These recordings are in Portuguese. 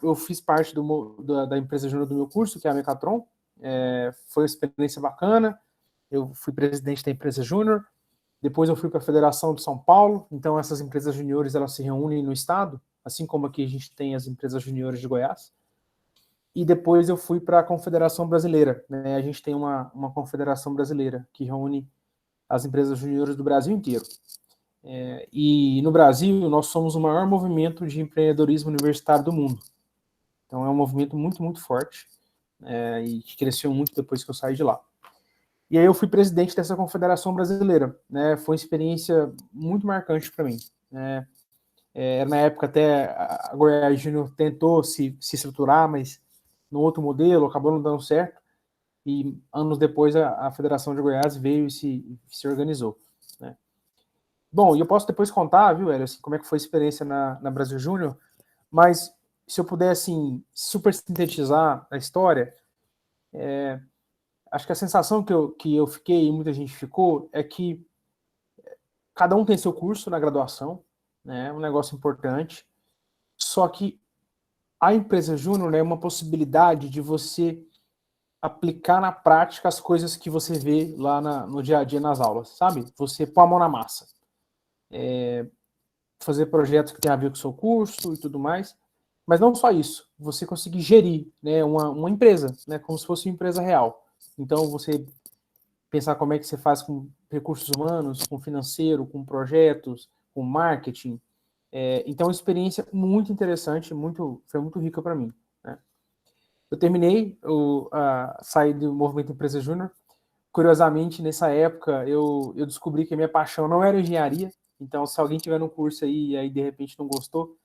eu fiz parte da empresa júnior do meu curso, que é a Mecatron. Foi uma experiência bacana. Eu fui presidente da empresa júnior. Depois eu fui para a Federação de São Paulo. Então essas empresas juniores, elas se reúnem no estado, assim como aqui a gente tem as empresas juniores de Goiás. E depois eu fui para a Confederação Brasileira, né? A gente tem uma confederação brasileira que reúne as empresas juniores do Brasil inteiro. E no Brasil, nós somos o maior movimento de empreendedorismo universitário do mundo. Então é um movimento muito, muito forte, e que cresceu muito depois que eu saí de lá. E aí eu fui presidente dessa confederação brasileira, né? Foi uma experiência muito marcante para mim, né? Na época até a Goiás Júnior tentou se estruturar, mas no outro modelo, acabou não dando certo, e anos depois a Federação de Goiás veio e se organizou, né? Bom, e eu posso depois contar, viu, Hélio, assim, como é que foi a experiência na Brasil Júnior, mas se eu puder, assim, super sintetizar a história, acho que a sensação que eu fiquei e muita gente ficou é que cada um tem seu curso na graduação, né, um negócio importante, só que a empresa júnior, né, é uma possibilidade de você aplicar na prática as coisas que você vê lá no dia a dia nas aulas, sabe? Você pôr a mão na massa. Fazer projetos que tem a ver com o seu curso e tudo mais, mas não só isso, você conseguir gerir, né, uma empresa, né, como se fosse uma empresa real. Então, você pensar como é que você faz com recursos humanos, com financeiro, com projetos, com marketing. Então, uma experiência muito interessante, foi muito rica para mim, né? Eu terminei, saí do movimento Empresa Júnior. Curiosamente, nessa época, eu descobri que a minha paixão não era engenharia. Então, se alguém tiver no curso aí e aí de repente não gostou,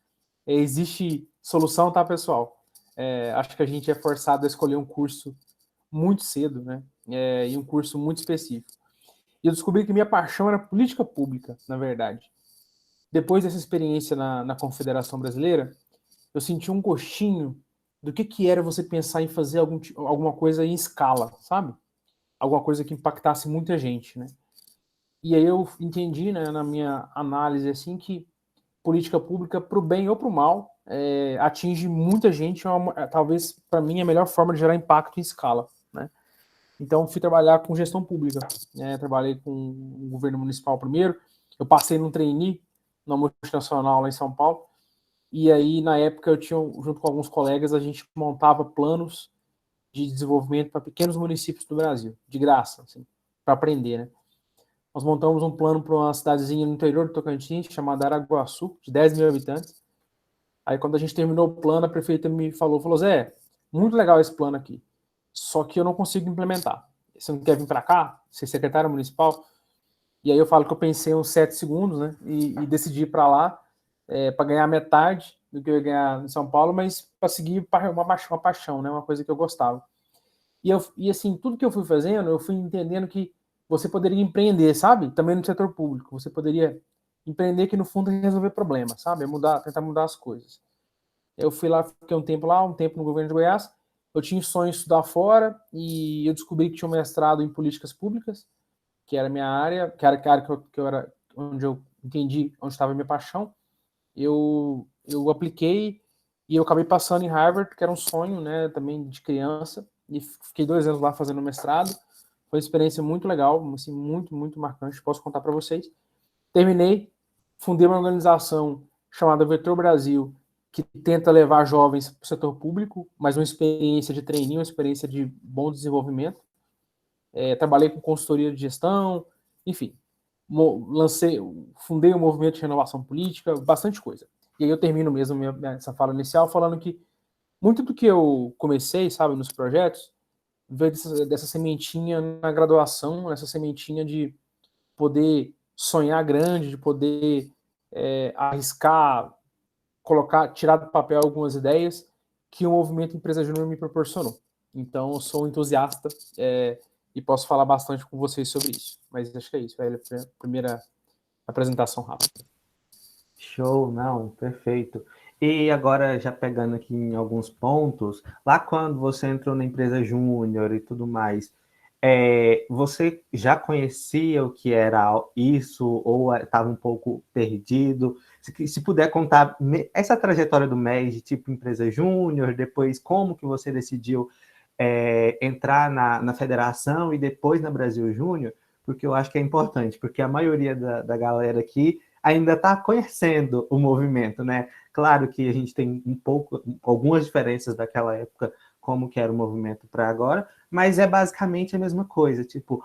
existe solução, tá, pessoal? Acho que a gente é forçado a escolher um curso muito cedo, né? E um curso muito específico. E eu descobri que minha paixão era política pública, na verdade. Depois dessa experiência na Confederação Brasileira, eu senti um gostinho do que era você pensar em fazer alguma coisa em escala, sabe? Alguma coisa que impactasse muita gente, né? E aí eu entendi, né, na minha análise, assim, que política pública, para o bem ou para o mal, atinge muita gente, talvez, para mim, a melhor forma de gerar impacto em escala, né? Então, fui trabalhar com gestão pública, né? Trabalhei com o governo municipal primeiro, eu passei num trainee, na multinacional lá em São Paulo, e aí, na época, eu tinha, junto com alguns colegas, a gente montava planos de desenvolvimento para pequenos municípios do Brasil, de graça, assim, para aprender, né? Nós montamos um plano para uma cidadezinha no interior do Tocantins, chamada Araguaçu, de 10 mil habitantes. Aí, quando a gente terminou o plano, a prefeita me falou, Zé, muito legal esse plano aqui, só que eu não consigo implementar. Você não quer vir para cá, ser secretário municipal? E aí eu falo que eu pensei uns 7 segundos, né, e decidi ir para lá, para ganhar metade do que eu ia ganhar em São Paulo, mas para seguir uma paixão, né, uma coisa que eu gostava. E assim, tudo que eu fui fazendo, eu fui entendendo que você poderia empreender, sabe? Também no setor público. Você poderia empreender que, no fundo, é resolver problemas, sabe? Tentar mudar as coisas. Eu fui lá, fiquei um tempo lá, um tempo no governo de Goiás. Eu tinha sonho de estudar fora e eu descobri que tinha um mestrado em políticas públicas, que era a minha área, que era a área que eu era, onde eu entendi onde estava a minha paixão. Eu apliquei e eu acabei passando em Harvard, que era um sonho, né, também de criança, e fiquei 2 anos lá fazendo mestrado. Foi uma experiência muito legal, assim, muito, muito marcante, posso contar para vocês. Terminei, fundei uma organização chamada Vetor Brasil, que tenta levar jovens para o setor público, mas uma experiência de trainee, uma experiência de bom desenvolvimento. Trabalhei com consultoria de gestão, enfim, fundei um movimento de renovação política, bastante coisa. E aí eu termino mesmo essa fala inicial falando que muito do que eu comecei, sabe, nos projetos, veio dessa sementinha na graduação, essa sementinha de poder sonhar grande, de poder arriscar, tirar do papel algumas ideias que o movimento Empresa Júnior me proporcionou. Então, eu sou um entusiasta e posso falar bastante com vocês sobre isso. Mas acho que é isso, é a primeira apresentação rápida. Show, não, perfeito. E agora, já pegando aqui em alguns pontos, lá quando você entrou na empresa júnior e tudo mais, você já conhecia o que era isso ou estava um pouco perdido? Se puder contar essa trajetória do MES de tipo empresa júnior, depois como que você decidiu entrar na federação e depois na Brasil Júnior, porque eu acho que é importante, porque a maioria da galera aqui ainda está conhecendo o movimento, né? Claro que a gente tem algumas diferenças daquela época, como que era o movimento para agora, mas é basicamente a mesma coisa, tipo,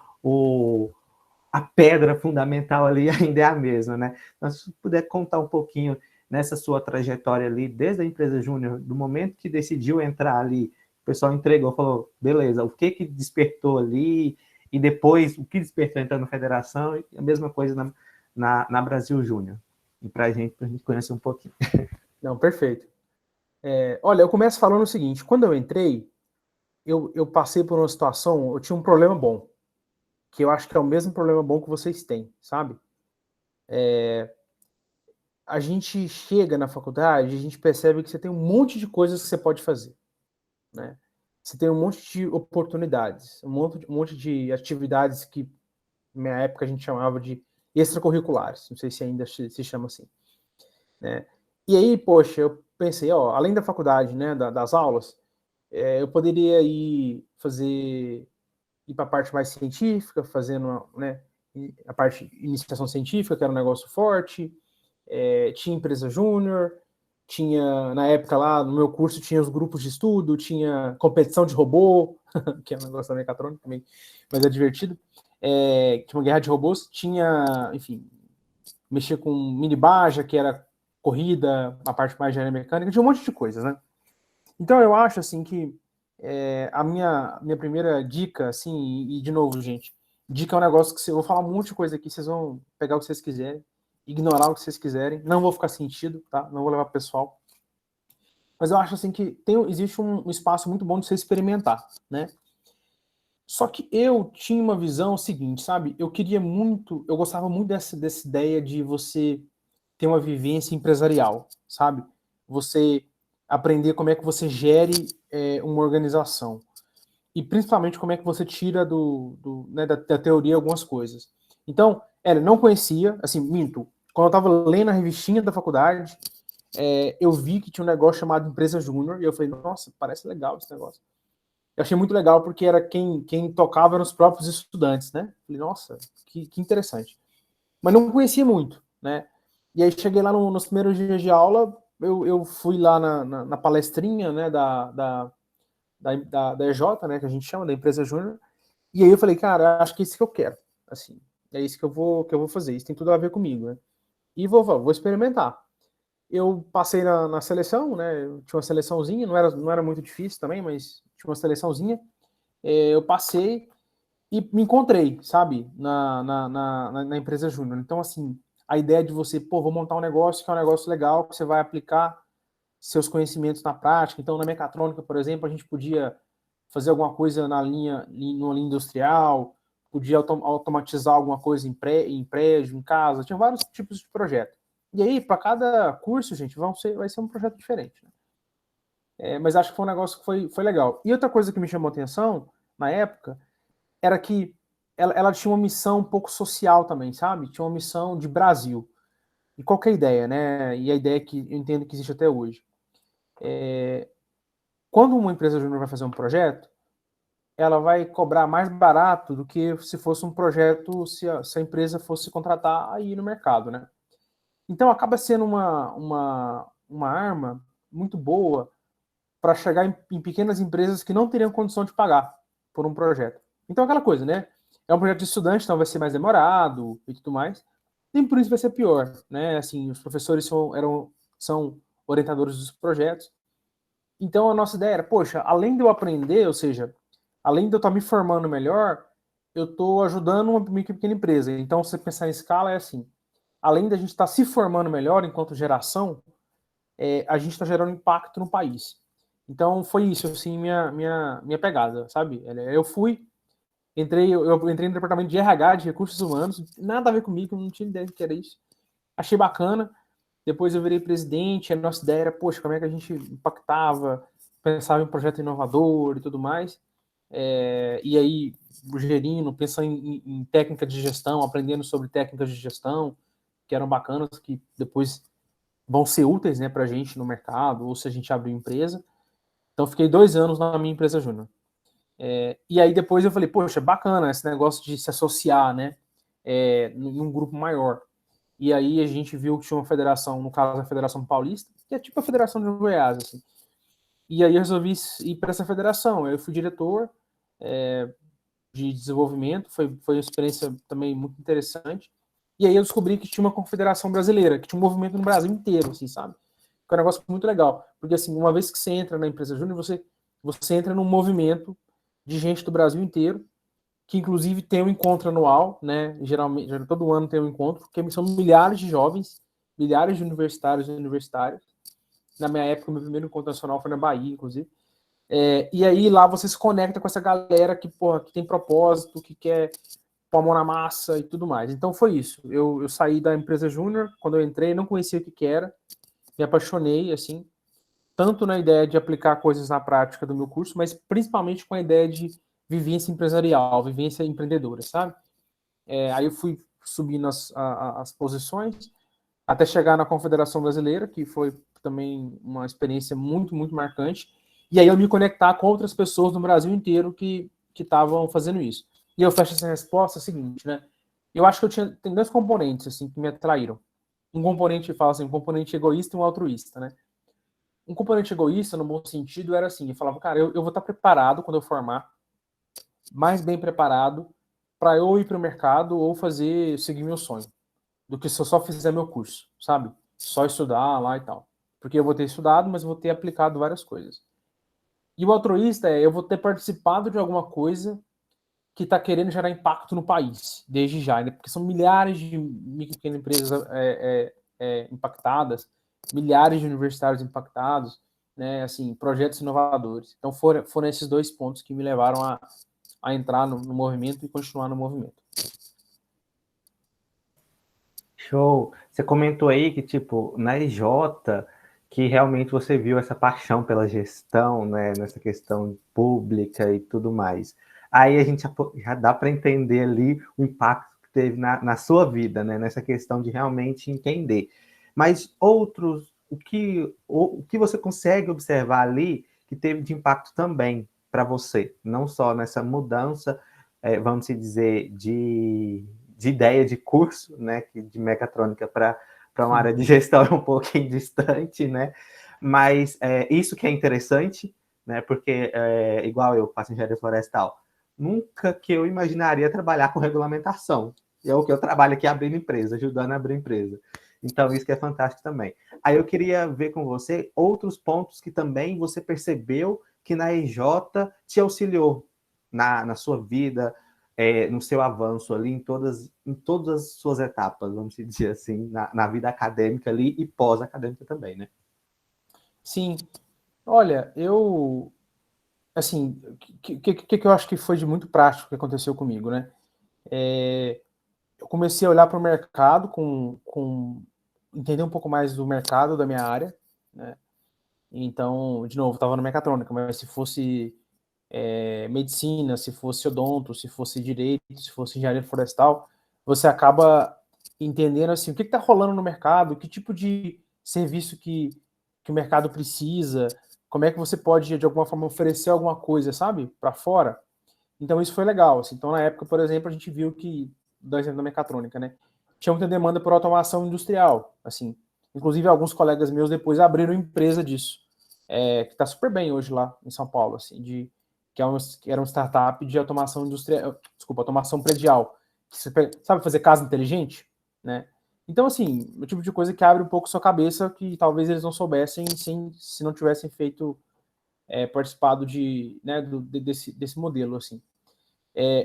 a pedra fundamental ali ainda é a mesma, né? Então, se puder contar um pouquinho nessa sua trajetória ali, desde a empresa júnior, do momento que decidiu entrar ali, o pessoal entregou, falou, beleza, o que despertou ali, e depois o que despertou entrar na federação, e a mesma coisa na Brasil Júnior. E para a gente conhecer um pouquinho. Não, perfeito. Olha, eu começo falando o seguinte, quando eu entrei, eu passei por uma situação, eu tinha um problema bom, que eu acho que é o mesmo problema bom que vocês têm, sabe? A gente chega na faculdade, a gente percebe que você tem um monte de coisas que você pode fazer, né? Você tem um monte de oportunidades, um monte de atividades que na minha época a gente chamava de extracurriculares, não sei se ainda se chama assim, né? E aí, poxa, eu pensei, ó, além da faculdade, né, das aulas, eu poderia ir para a parte mais científica, fazendo, né, a parte de iniciação científica, que era um negócio forte, tinha empresa júnior, tinha, na época lá, no meu curso, tinha os grupos de estudo, tinha competição de robô, que é um negócio da mecatrônica também, mas é divertido. Tinha uma guerra de robôs, tinha, enfim, mexer com mini baja, que era corrida, a parte mais de aeromecânica, tinha um monte de coisas, né? Então eu acho, assim, que a minha primeira dica, assim, e de novo, gente, dica é um negócio que eu vou falar um monte de coisa aqui, vocês vão pegar o que vocês quiserem, ignorar o que vocês quiserem, não vou ficar sentido, tá? Não vou levar pro pessoal. Mas eu acho, assim, que existe um espaço muito bom de você experimentar, né? Só que eu tinha uma visão seguinte, sabe? Eu gostava muito dessa ideia de você ter uma vivência empresarial, sabe? Você aprender como é que você gere uma organização. E principalmente como é que você tira né, da teoria algumas coisas. Então, não conhecia, assim, minto. Quando eu estava lendo a revistinha da faculdade, eu vi que tinha um negócio chamado Empresa Júnior, e eu falei, nossa, parece legal esse negócio. Eu achei muito legal porque era quem tocava eram os próprios estudantes, né? Falei, nossa, que interessante. Mas não conhecia muito, né? E aí cheguei lá nos primeiros dias de aula, eu fui lá na palestrinha, né, da EJ, né, que a gente chama, da empresa júnior, e aí eu falei, cara, acho que é isso que eu quero, assim, é isso que eu vou fazer, isso tem tudo a ver comigo, né? E vou experimentar. Eu passei na seleção, né, tinha uma seleçãozinha, não era muito difícil também, mas tinha uma seleçãozinha, eu passei e me encontrei, sabe, na empresa júnior. Então, assim, a ideia de você, vou montar um negócio que é um negócio legal, que você vai aplicar seus conhecimentos na prática. Então, na mecatrônica, por exemplo, a gente podia fazer alguma coisa numa linha industrial, podia automatizar alguma coisa em prédio, em casa, tinha vários tipos de projeto. E aí, para cada curso, gente, vai ser um projeto diferente. Né? Mas acho que foi um negócio que foi legal. E outra coisa que me chamou a atenção, na época, era que ela tinha uma missão um pouco social também, sabe? Tinha uma missão de Brasil. E qual que é a ideia, né? E a ideia que eu entendo que existe até hoje. Quando uma empresa júnior vai fazer um projeto, ela vai cobrar mais barato do que se fosse um projeto, se a empresa fosse contratar aí no mercado, né? Então acaba sendo uma arma muito boa para chegar em pequenas empresas que não teriam condição de pagar por um projeto. Então aquela coisa, né? É um projeto de estudante, então vai ser mais demorado e tudo mais. Nem por isso vai ser pior, né? Assim, os professores são orientadores dos projetos. Então a nossa ideia era, poxa, além de eu aprender, ou seja, além de eu estar me formando melhor, eu estou ajudando uma pequena empresa. Então, se você pensar em escala, é assim, além da gente estar se formando melhor enquanto geração, a gente está gerando impacto no país. Então, foi isso, assim, minha pegada, sabe? Eu entrei no departamento de RH, de recursos humanos, nada a ver comigo, não tinha ideia do que era isso. Achei bacana, depois eu virei presidente, a nossa ideia era, poxa, como é que a gente impactava, pensava em um projeto inovador e tudo mais. E aí, gerindo, pensando em técnica de gestão, aprendendo sobre técnicas de gestão, que eram bacanas, que depois vão ser úteis, né, para a gente no mercado, ou se a gente abrir empresa. Então, fiquei 2 anos na minha empresa júnior. E aí, depois eu falei, poxa, bacana esse negócio de se associar, né, num grupo maior. E aí, a gente viu que tinha uma federação, no caso, a Federação Paulista, que é tipo a Federação de Goiás, assim. E aí, eu resolvi ir para essa federação. Eu fui diretor de desenvolvimento, foi uma experiência também muito interessante. E aí, eu descobri que tinha uma confederação brasileira, que tinha um movimento no Brasil inteiro, assim, sabe? Que é um negócio muito legal. Porque, assim, uma vez que você entra na empresa júnior, você entra num movimento de gente do Brasil inteiro, que inclusive tem um encontro anual, né? Geralmente, todo ano tem um encontro, porque são milhares de jovens, milhares de universitários e universitárias. Na minha época, o meu primeiro encontro nacional foi na Bahia, inclusive. E aí lá você se conecta com essa galera que, porra, que tem propósito, que quer pôr a mão na massa e tudo mais. Então foi isso. Eu saí da empresa júnior, quando eu entrei, não conhecia o que era, me apaixonei, assim, tanto na ideia de aplicar coisas na prática do meu curso, mas principalmente com a ideia de vivência empresarial, vivência empreendedora, sabe? Aí eu fui subindo as posições até chegar na Confederação Brasileira, que foi também uma experiência muito, muito marcante. E aí eu me conectar com outras pessoas no Brasil inteiro que estavam fazendo isso. E eu fecho essa resposta seguinte, né? Eu acho que tem 2 componentes assim que me atraíram. Um componente, fala assim, um componente egoísta e um altruísta, né? Um componente egoísta, no bom sentido, era assim, eu falava, cara, eu vou estar preparado quando eu formar, mais bem preparado, para eu ir para o mercado ou seguir meu sonho, do que se eu só fizer meu curso, sabe? Só estudar lá e tal. Porque eu vou ter estudado, mas vou ter aplicado várias coisas. E o altruísta eu vou ter participado de alguma coisa que está querendo gerar impacto no país, desde já, né? Porque são milhares de micro e pequenas empresas impactadas, milhares de universitários impactados, né? Assim, projetos inovadores. Então foram esses 2 pontos que me levaram a entrar no movimento e continuar no movimento. Show! Você comentou aí que, tipo, na EJ, que realmente você viu essa paixão pela gestão, né, nessa questão pública e tudo mais. Aí a gente já dá para entender ali o impacto que teve na sua vida, né, nessa questão de realmente entender. Mas o que você consegue observar ali que teve de impacto também para você, não só nessa mudança, vamos dizer, de ideia de curso, né, que de mecatrônica para uma área de gestão é um pouquinho distante, né, mas isso que é interessante, né, porque igual eu faço engenharia florestal, nunca que eu imaginaria trabalhar com regulamentação, é o que eu trabalho aqui abrindo empresa, ajudando a abrir empresa. Então, isso que é fantástico também. Aí eu queria ver com você outros pontos que também você percebeu que na EJ te auxiliou na sua vida, no seu avanço ali, em todas as suas etapas, vamos dizer assim, na vida acadêmica ali e pós-acadêmica também, né? Sim. Olha, assim, o que eu acho que foi de muito prático que aconteceu comigo, né? Eu comecei a olhar para o mercado entender um pouco mais do mercado da minha área, né? Então, de novo, estava no mecatrônica, mas se fosse medicina, se fosse odonto, se fosse direito, se fosse engenharia florestal, você acaba entendendo assim o que está rolando no mercado, que tipo de serviço que o mercado precisa, como é que você pode de alguma forma oferecer alguma coisa, sabe, para fora. Então isso foi legal. Assim. Então na época, por exemplo, a gente viu que, do exemplo da mecatrônica, né, tinha muita demanda por automação industrial, assim. Inclusive alguns colegas meus depois abriram empresa disso, que está super bem hoje lá em São Paulo, assim, que era uma startup de automação industrial, desculpa, automação predial, que você sabe fazer casa inteligente, né? Então, assim, o tipo de coisa que abre um pouco sua cabeça que talvez eles não soubessem se não tivessem feito, participado desse modelo, assim.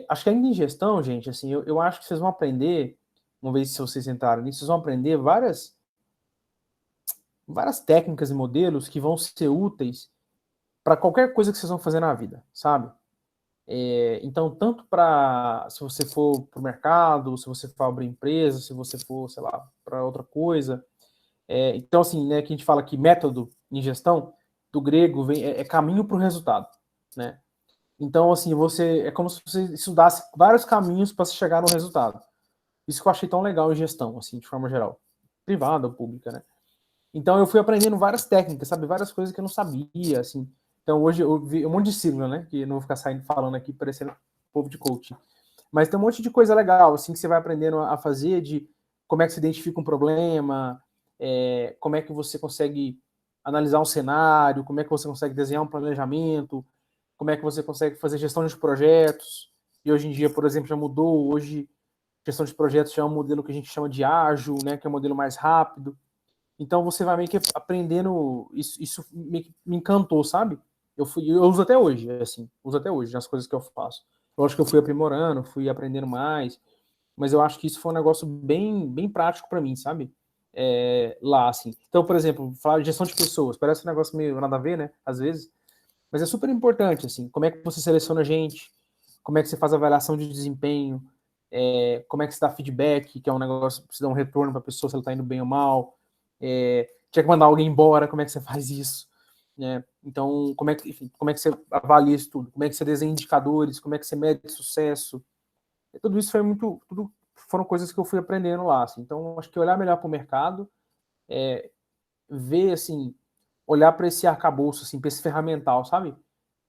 Acho que ainda em gestão, gente, assim, eu acho que vocês vão aprender, uma vez se vocês entrarem nisso, vocês vão aprender várias técnicas e modelos que vão ser úteis para qualquer coisa que vocês vão fazer na vida, sabe? Então, tanto para se você for para o mercado, se você for abrir empresa, se você for, sei lá, para outra coisa. Então, assim, né, que a gente fala que método em gestão, do grego, é caminho para o resultado, né? Então, assim, é como se você estudasse vários caminhos para se chegar no resultado. Isso que eu achei tão legal em gestão, assim, de forma geral. Privada ou pública, né? Então eu fui aprendendo várias técnicas, sabe? Várias coisas que eu não sabia, assim. Então hoje eu vi um monte de sigla, né? Que eu não vou ficar saindo falando aqui, parecendo povo de coaching. Mas tem um monte de coisa legal, assim, que você vai aprendendo a fazer, de como é que você identifica um problema, como é que você consegue analisar um cenário, como é que você consegue desenhar um planejamento, como é que você consegue fazer gestão de projetos. E hoje em dia, por exemplo, já mudou. Hoje, gestão de projetos já é um modelo que a gente chama de ágil, né? Que é um modelo mais rápido. Então você vai meio que aprendendo, isso me encantou, sabe? Eu uso até hoje, assim, uso até hoje nas coisas que eu faço. Lógico que eu fui aprimorando, fui aprendendo mais, mas eu acho que isso foi um negócio bem prático para mim, sabe? Lá, assim. Então, por exemplo, falar de gestão de pessoas, parece um negócio meio nada a ver, né? Às vezes, mas é super importante, assim, como é que você seleciona gente, como é que você faz a avaliação de desempenho, como é que você dá feedback, que é um negócio que você dá um retorno para a pessoa se ela está indo bem ou mal, tinha que mandar alguém embora, como é que você faz isso? Né? Então, enfim, como é que você avalia isso tudo? Como é que você desenha indicadores? Como é que você mede sucesso? Tudo isso tudo foram coisas que eu fui aprendendo lá. Assim. Então, acho que olhar melhor para o mercado, ver, assim, olhar para esse arcabouço, assim, para esse ferramental, sabe?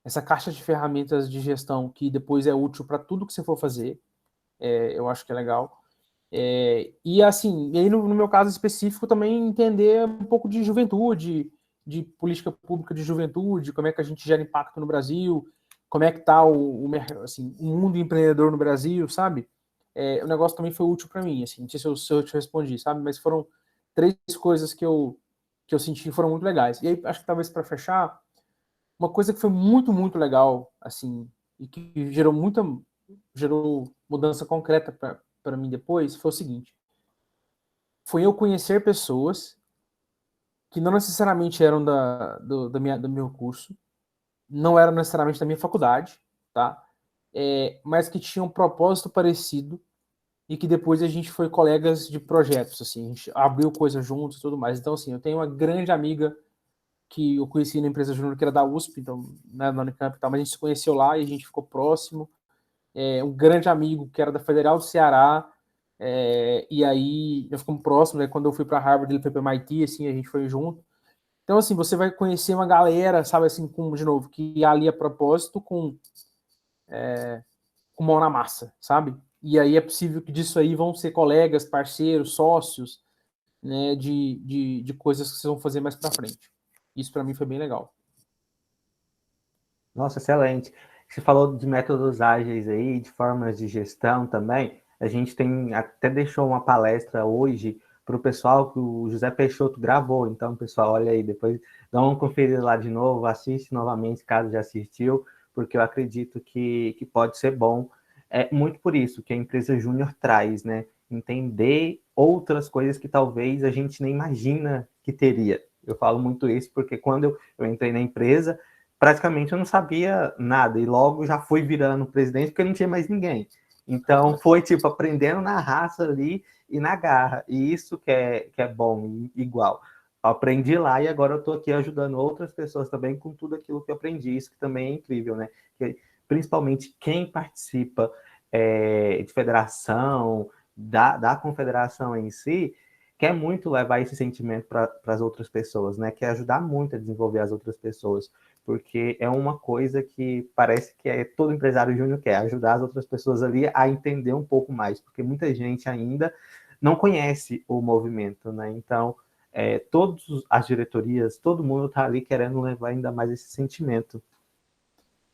Essa caixa de ferramentas de gestão que depois é útil para tudo que você for fazer, eu acho que é legal. E assim, e aí no meu caso específico também entender um pouco de juventude, de política pública de juventude, como é que a gente gera impacto no Brasil, como é que está assim, o mundo empreendedor no Brasil, sabe? O negócio também foi útil para mim, assim, não sei se eu te respondi, sabe? Mas foram três coisas que eu senti que foram muito legais. E aí, acho que talvez para fechar, uma coisa que foi muito legal, assim, e que gerou mudança concreta para mim depois, foi o seguinte: foi eu conhecer pessoas que não necessariamente eram do meu curso, não eram necessariamente da minha faculdade, tá? Mas que tinham um propósito parecido e que depois a gente foi colegas de projetos, assim, a gente abriu coisas juntos e tudo mais. Então, assim, eu tenho uma grande amiga que eu conheci na empresa júnior, que era da USP, então, né, na Unicamp e tal, mas a gente se conheceu lá e a gente ficou próximo. Um grande amigo que era da Federal do Ceará, e aí nós ficamos próximos, né, quando eu fui para Harvard, ele foi para MIT, assim, a gente foi junto. Então, assim, você vai conhecer uma galera, sabe, assim, de novo, que ali a propósito com mão na massa, sabe? E aí é possível que disso aí vão ser colegas, parceiros, sócios, né, de coisas que vocês vão fazer mais para frente. Isso para mim foi bem legal. Nossa, excelente. Você falou de métodos ágeis aí, de formas de gestão também. A gente tem até deixou uma palestra hoje para o pessoal que o José Peixoto gravou. Então, pessoal, olha aí, depois dá uma conferida lá de novo, assiste novamente, caso já assistiu, porque eu acredito que pode ser bom. É muito por isso que a empresa Júnior traz, né? Entender outras coisas que talvez a gente nem imagina que teria. Eu falo muito isso porque quando eu entrei na empresa, praticamente eu não sabia nada, e logo já fui virando presidente porque não tinha mais ninguém. Então foi tipo aprendendo na raça ali e na garra, e isso que é bom, igual. Aprendi lá e agora eu estou aqui ajudando outras pessoas também com tudo aquilo que eu aprendi, isso que também é incrível, né? Que, principalmente quem participa de federação, da confederação em si, quer muito levar esse sentimento para as outras pessoas, né? Quer ajudar muito a desenvolver as outras pessoas, porque é uma coisa que parece que todo empresário júnior quer, ajudar as outras pessoas ali a entender um pouco mais, porque muita gente ainda não conhece o movimento, né? Então, todas as diretorias, todo mundo está ali querendo levar ainda mais esse sentimento,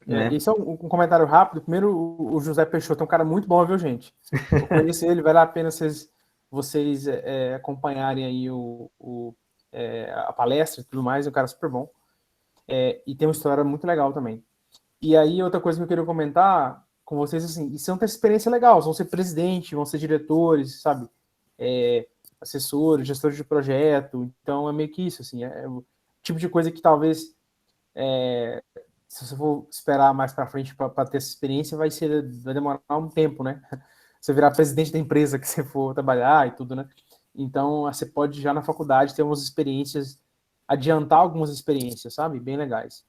né? Esse é um comentário rápido. Primeiro, o José Peixoto é um cara muito bom, viu, gente? Eu conheço ele, vale a pena vocês acompanharem aí a palestra e tudo mais, é um cara super bom. E tem uma história muito legal também. E aí, outra coisa que eu queria comentar com vocês, assim, isso é uma experiência legal, vão ser presidente, vão ser diretores, sabe? Assessores, gestores de projeto, então é meio que isso, assim, é o tipo de coisa que talvez se você for esperar mais para frente para ter essa experiência, vai demorar um tempo, né? Você virar presidente da empresa que você for trabalhar e tudo, né? Então, você pode já na faculdade ter umas experiências, adiantar algumas experiências, sabe? Bem legais.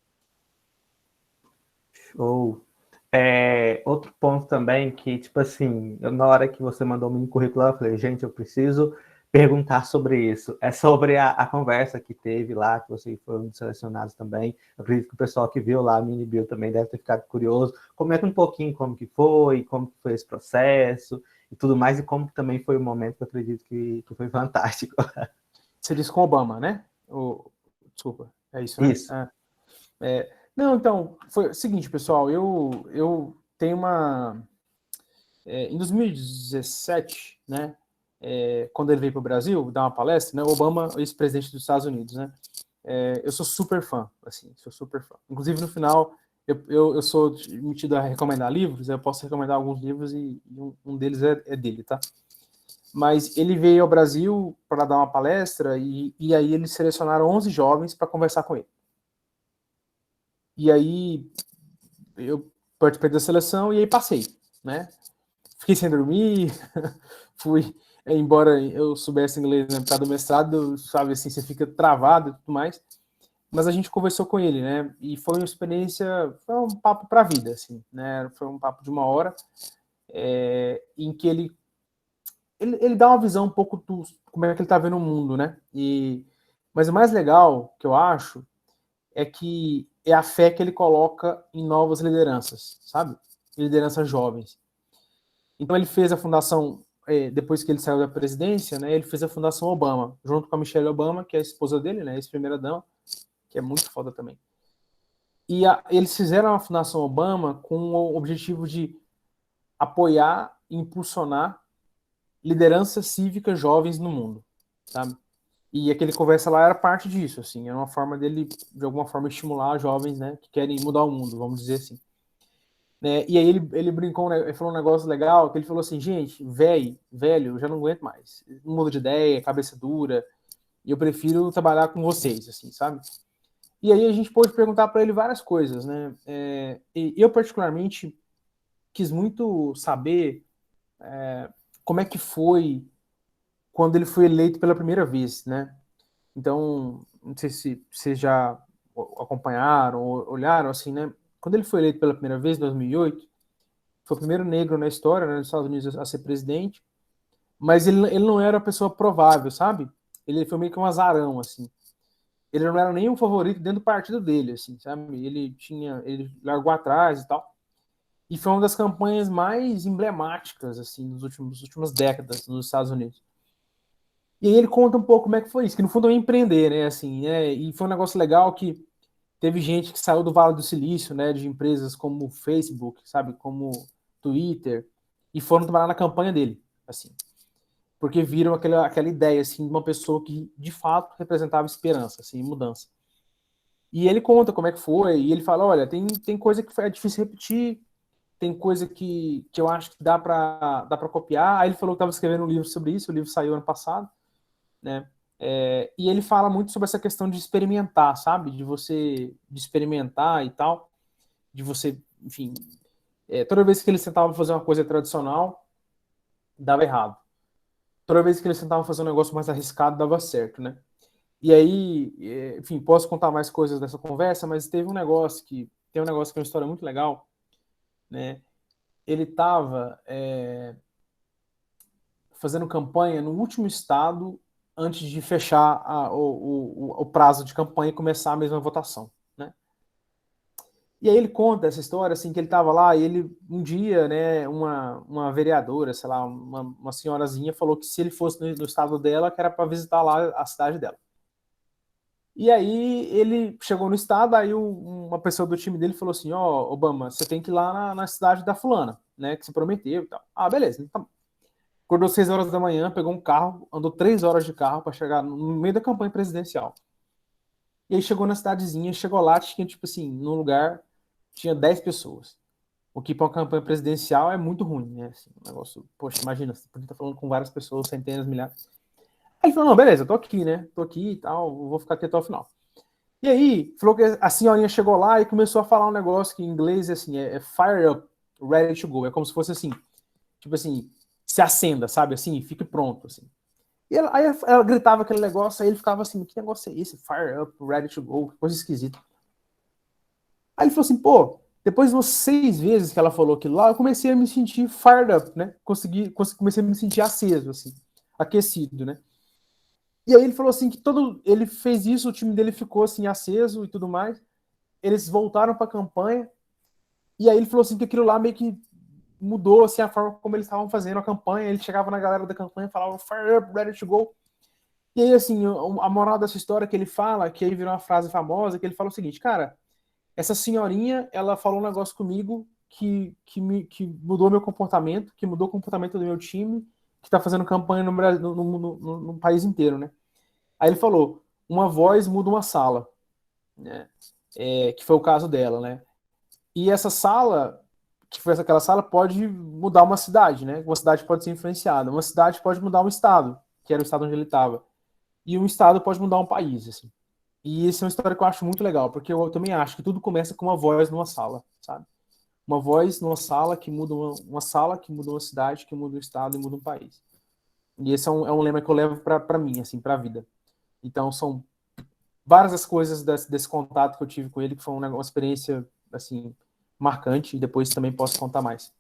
Ou outro ponto também que, tipo assim, na hora que você mandou o mini currículo, eu falei, gente, eu preciso perguntar sobre isso. É sobre a conversa que teve lá, que vocês foram selecionados também. Eu acredito que o pessoal que viu lá a mini bio também deve ter ficado curioso. Comenta um pouquinho como que foi esse processo e tudo mais, e como também foi o momento que eu acredito que foi fantástico. Você disse com Obama, né? Desculpa, é isso, né? Isso. Não, então, foi o seguinte, pessoal, eu tenho uma... em 2017, né, quando ele veio para o Brasil dar uma palestra, né, Obama, ex-presidente dos Estados Unidos, né, eu sou super fã, assim, sou super fã. Inclusive, no final, eu sou metido a recomendar livros, eu posso recomendar alguns livros e um deles é dele, tá? Mas ele veio ao Brasil para dar uma palestra e aí eles selecionaram 11 jovens para conversar com ele. E aí eu participei da seleção e aí passei, né? Fiquei sem dormir, fui, embora eu soubesse inglês na metade do mestrado, sabe, assim, você fica travado e tudo mais, mas a gente conversou com ele, né, e foi uma experiência, foi um papo para a vida, assim, né, foi um papo de 1 hora, em que ele dá uma visão um pouco do como é que ele tá vendo o mundo, né, mas o mais legal, que eu acho, é que é a fé que ele coloca em novas lideranças, sabe, lideranças jovens. Então ele fez a fundação, depois que ele saiu da presidência, né, ele fez a Fundação Obama, junto com a Michelle Obama, que é a esposa dele, né, ex-primeira-dama, que é muito foda também. E eles fizeram a Fundação Obama com o objetivo de apoiar e impulsionar lideranças cívicas jovens no mundo, sabe? E aquele conversa lá era parte disso, assim, era uma forma dele, de alguma forma, estimular jovens, né, que querem mudar o mundo, vamos dizer assim. Né? E aí ele brincou, né, ele falou um negócio legal, que ele falou assim, gente, velho, eu já não aguento mais. Não muda de ideia, cabeça dura, e eu prefiro trabalhar com vocês, assim, sabe? E aí a gente pôde perguntar para ele várias coisas, né? E eu, particularmente, quis muito saber como é que foi quando ele foi eleito pela primeira vez, né? Então, não sei se vocês já acompanharam ou olharam, assim, né? Quando ele foi eleito pela primeira vez, em 2008, foi o primeiro negro na história, né, dos Estados Unidos a ser presidente, mas ele não era a pessoa provável, sabe? Ele foi meio que um azarão, assim. Ele não era nem o favorito dentro do partido dele, assim, sabe? Ele largou atrás e tal. E foi uma das campanhas mais emblemáticas, assim, das últimas décadas nos Estados Unidos. E aí ele conta um pouco como é que foi isso, que no fundo é empreender, né, assim, né? E foi um negócio legal que teve gente que saiu do Vale do Silício, né, de empresas como Facebook, sabe, como Twitter, e foram trabalhar na campanha dele, assim, porque viram aquela ideia, assim, de uma pessoa que, de fato, representava esperança, assim, mudança. E ele conta como é que foi, e ele fala, olha, tem coisa que é difícil repetir, tem coisa que eu acho que dá para copiar. Aí ele falou que estava escrevendo um livro sobre isso, o livro saiu ano passado, né? E ele fala muito sobre essa questão de experimentar, sabe? De experimentar e tal, de você, enfim, toda vez que ele tentava fazer uma coisa tradicional, dava errado. Toda vez que ele tentava fazer um negócio mais arriscado, dava certo, né? E aí, enfim, posso contar mais coisas dessa conversa, mas tem um negócio que é uma história muito legal, né? Ele estava fazendo campanha no último estado antes de fechar o prazo de campanha e começar a mesma votação, né? E aí ele conta essa história, assim, que ele estava lá e ele, um dia, né, uma vereadora, sei lá, uma senhorazinha falou que se ele fosse no estado dela, que era para visitar lá a cidade dela. E aí ele chegou no estado, aí uma pessoa do time dele falou assim, ó, Obama, você tem que ir lá na cidade da fulana, né, que você prometeu e tal. Ah, beleza, então acordou 6 horas da manhã, pegou um carro, andou 3 horas de carro para chegar no meio da campanha presidencial. E aí chegou na cidadezinha, chegou lá, tinha, tipo assim, num lugar, tinha 10 pessoas. O que para uma campanha presidencial é muito ruim, né? Assim, um negócio, poxa, imagina, você podia estar falando com várias pessoas, centenas, milhares. Aí ele falou, não, beleza, eu tô aqui, né? Tô aqui e tal, vou ficar aqui até o final. E aí, falou que a senhorinha chegou lá e começou a falar um negócio que em inglês, assim, é fire up, ready to go. É como se fosse assim, tipo assim, se acenda, sabe? Assim, fique pronto, assim. E aí ela gritava aquele negócio, aí ele ficava assim, que negócio é esse? Fire up, ready to go, que coisa esquisita. Aí ele falou assim, pô, depois de umas 6 vezes que ela falou aquilo lá, eu comecei a me sentir fired up, né? Comecei a me sentir aceso, assim, aquecido, né? E aí ele falou assim que ele fez isso, o time dele ficou assim aceso e tudo mais. Eles voltaram para a campanha e aí ele falou assim que aquilo lá meio que mudou assim a forma como eles estavam fazendo a campanha. Ele chegava na galera da campanha e falava "Fire up, ready to go". E aí assim, a moral dessa história que ele fala, que aí virou uma frase famosa, que ele fala o seguinte, cara, essa senhorinha, ela falou um negócio comigo que mudou meu comportamento, que mudou o comportamento do meu time, que tá fazendo campanha no Brasil, no país inteiro, né? Aí ele falou, uma voz muda uma sala, né? Que foi o caso dela, né? E essa sala, que foi aquela sala, pode mudar uma cidade, né? Uma cidade pode ser influenciada, uma cidade pode mudar um estado, que era o estado onde ele estava, e um estado pode mudar um país, assim. E essa é uma história que eu acho muito legal, porque eu também acho que tudo começa com uma voz numa sala, sabe? Uma voz numa sala que muda uma sala, que muda uma cidade, que muda um estado e muda um país. E esse é um lema que eu levo para mim, assim, para a vida. Então, são várias as coisas desse contato que eu tive com ele, que foi uma experiência, assim, marcante, e depois também posso contar mais.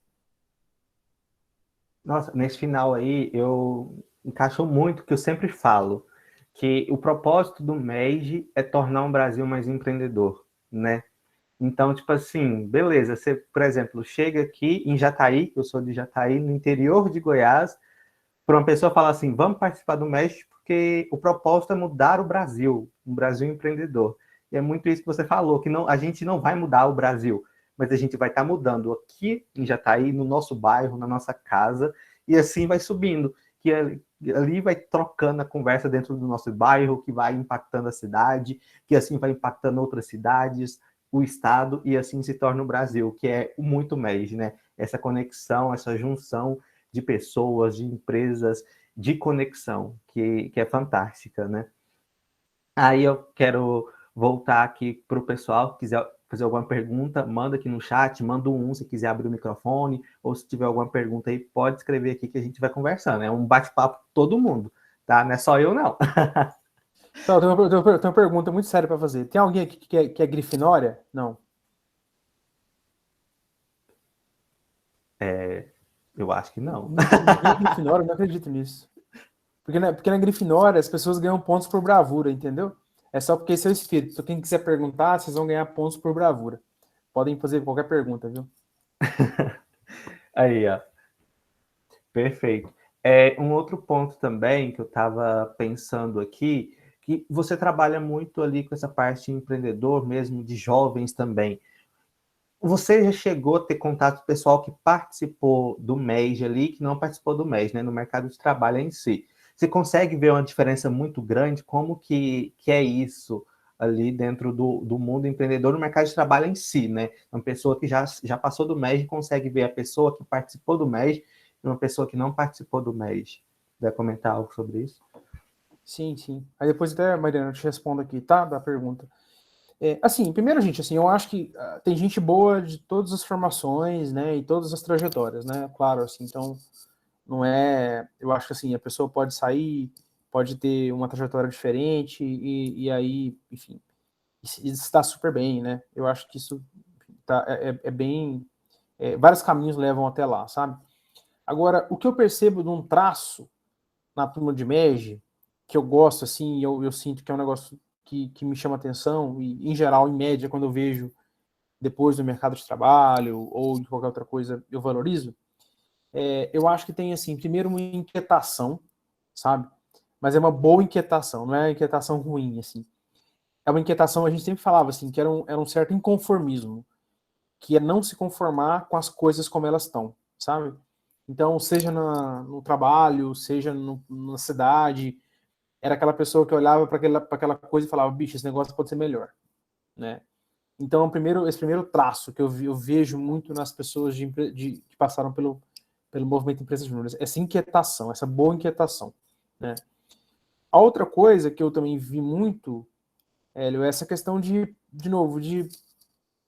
Nossa, nesse final aí, eu encaixou muito o que eu sempre falo, que o propósito do MEG é tornar um Brasil mais empreendedor, né? Então, tipo assim, beleza, você, por exemplo, chega aqui em Jataí, que eu sou de Jataí, no interior de Goiás, para uma pessoa falar assim, vamos participar do MEG porque o propósito é mudar o Brasil, um Brasil empreendedor. E é muito isso que você falou, que não, a gente não vai mudar o Brasil, mas a gente vai estar mudando aqui em Jataí, no nosso bairro, na nossa casa, e assim vai subindo, que ali vai trocando a conversa dentro do nosso bairro, que vai impactando a cidade, que assim vai impactando outras cidades, o estado, e assim se torna o Brasil, que é muito MEG, né? Essa conexão, essa junção de pessoas, de empresas, de conexão, que é fantástica, né? Aí eu quero voltar aqui para o pessoal, que quiser fazer alguma pergunta, manda aqui no chat, manda se quiser abrir o microfone, ou se tiver alguma pergunta aí, pode escrever aqui que a gente vai conversando. É um bate-papo todo mundo, tá? Não é só eu, não. Então, eu tenho uma pergunta muito séria para fazer. Tem alguém aqui que é Grifinória? Não. Eu acho que não. Ninguém é Grifinória, eu não acredito nisso. Porque na Grifinória as pessoas ganham pontos por bravura, entendeu? É só porque esse é o espírito. Então, quem quiser perguntar, vocês vão ganhar pontos por bravura. Podem fazer qualquer pergunta, viu? Aí, ó. Perfeito. Um outro ponto também que eu estava pensando aqui, que você trabalha muito ali com essa parte empreendedor mesmo, de jovens também. Você já chegou a ter contato pessoal que participou do MEG ali, que não participou do MEG, né, no mercado de trabalho em si. Você consegue ver uma diferença muito grande? Como que é isso ali dentro do mundo empreendedor no mercado de trabalho em si, né? Uma pessoa que já passou do MEG consegue ver a pessoa que participou do MEG e uma pessoa que não participou do MEG. Quer comentar algo sobre isso? Sim, sim. Aí depois até, Mariana, eu te respondo aqui, tá? Da pergunta. Assim, primeiro, gente, assim, eu acho que tem gente boa de todas as formações, né? E todas as trajetórias, né? Claro, assim, então, não é... Eu acho que, assim, a pessoa pode sair, pode ter uma trajetória diferente e aí, enfim, está super bem, né? Eu acho que isso é bem... vários caminhos levam até lá, sabe? Agora, o que eu percebo de um traço na turma de MEG, que eu gosto, assim, eu sinto que é um negócio que me chama atenção, e em geral, em média, quando eu vejo depois do mercado de trabalho ou de qualquer outra coisa, eu valorizo, eu acho que tem, assim, primeiro uma inquietação, sabe? Mas é uma boa inquietação, não é uma inquietação ruim, assim. É uma inquietação, a gente sempre falava, assim, que era um certo inconformismo, que é não se conformar com as coisas como elas estão, sabe? Então, seja no trabalho, seja na cidade, era aquela pessoa que olhava para aquela coisa e falava, bicho, esse negócio pode ser melhor, né? Então, esse primeiro traço que eu vejo muito nas pessoas que passaram pelo movimento Empresas Júnior, essa inquietação, essa boa inquietação, né? A outra coisa que eu também vi muito, Hélio, é essa questão de novo, de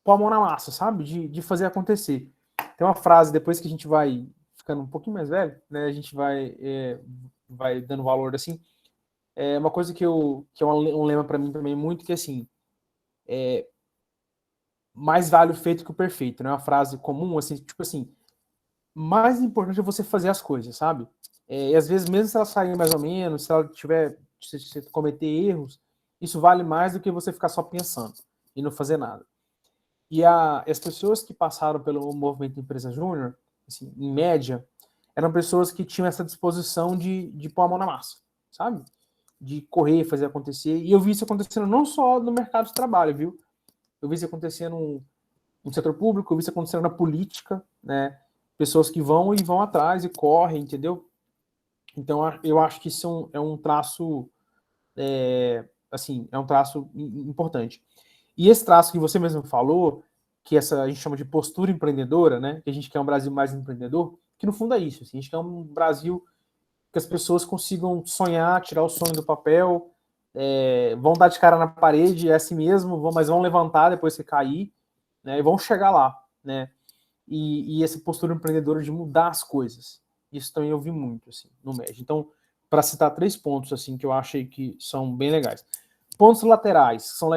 pôr a mão na massa, sabe? De fazer acontecer. Tem uma frase, depois que a gente vai ficando um pouquinho mais velho, né? A gente vai dando valor assim. É uma coisa que é um lema para mim também muito, que é assim, mais vale o feito que o perfeito, né? Uma frase comum, assim, tipo assim, mais importante é você fazer as coisas, sabe? E às vezes, mesmo se ela sair mais ou menos, se ela tiver você cometer erros, isso vale mais do que você ficar só pensando e não fazer nada. E as pessoas que passaram pelo movimento Empresa Júnior, assim, em média, eram pessoas que tinham essa disposição de pôr a mão na massa, sabe? De correr, fazer acontecer. E eu vi isso acontecendo não só no mercado de trabalho, viu? Eu vi isso acontecendo no setor público, eu vi isso acontecendo na política, né? Pessoas que vão atrás e correm, entendeu? Então, eu acho que isso é um traço, assim, é um traço importante. E esse traço que você mesmo falou, que a gente chama de postura empreendedora, né? Que a gente quer um Brasil mais empreendedor, que no fundo é isso. Assim, a gente quer um Brasil que as pessoas consigam sonhar, tirar o sonho do papel, vão dar de cara na parede, é assim mesmo, mas vão levantar depois que cair, né? E vão chegar lá, né? E essa postura empreendedora de mudar as coisas. Isso também eu vi muito, assim, no MED. Então, para citar 3 pontos, assim, que eu achei que são bem legais. Pontos laterais, que são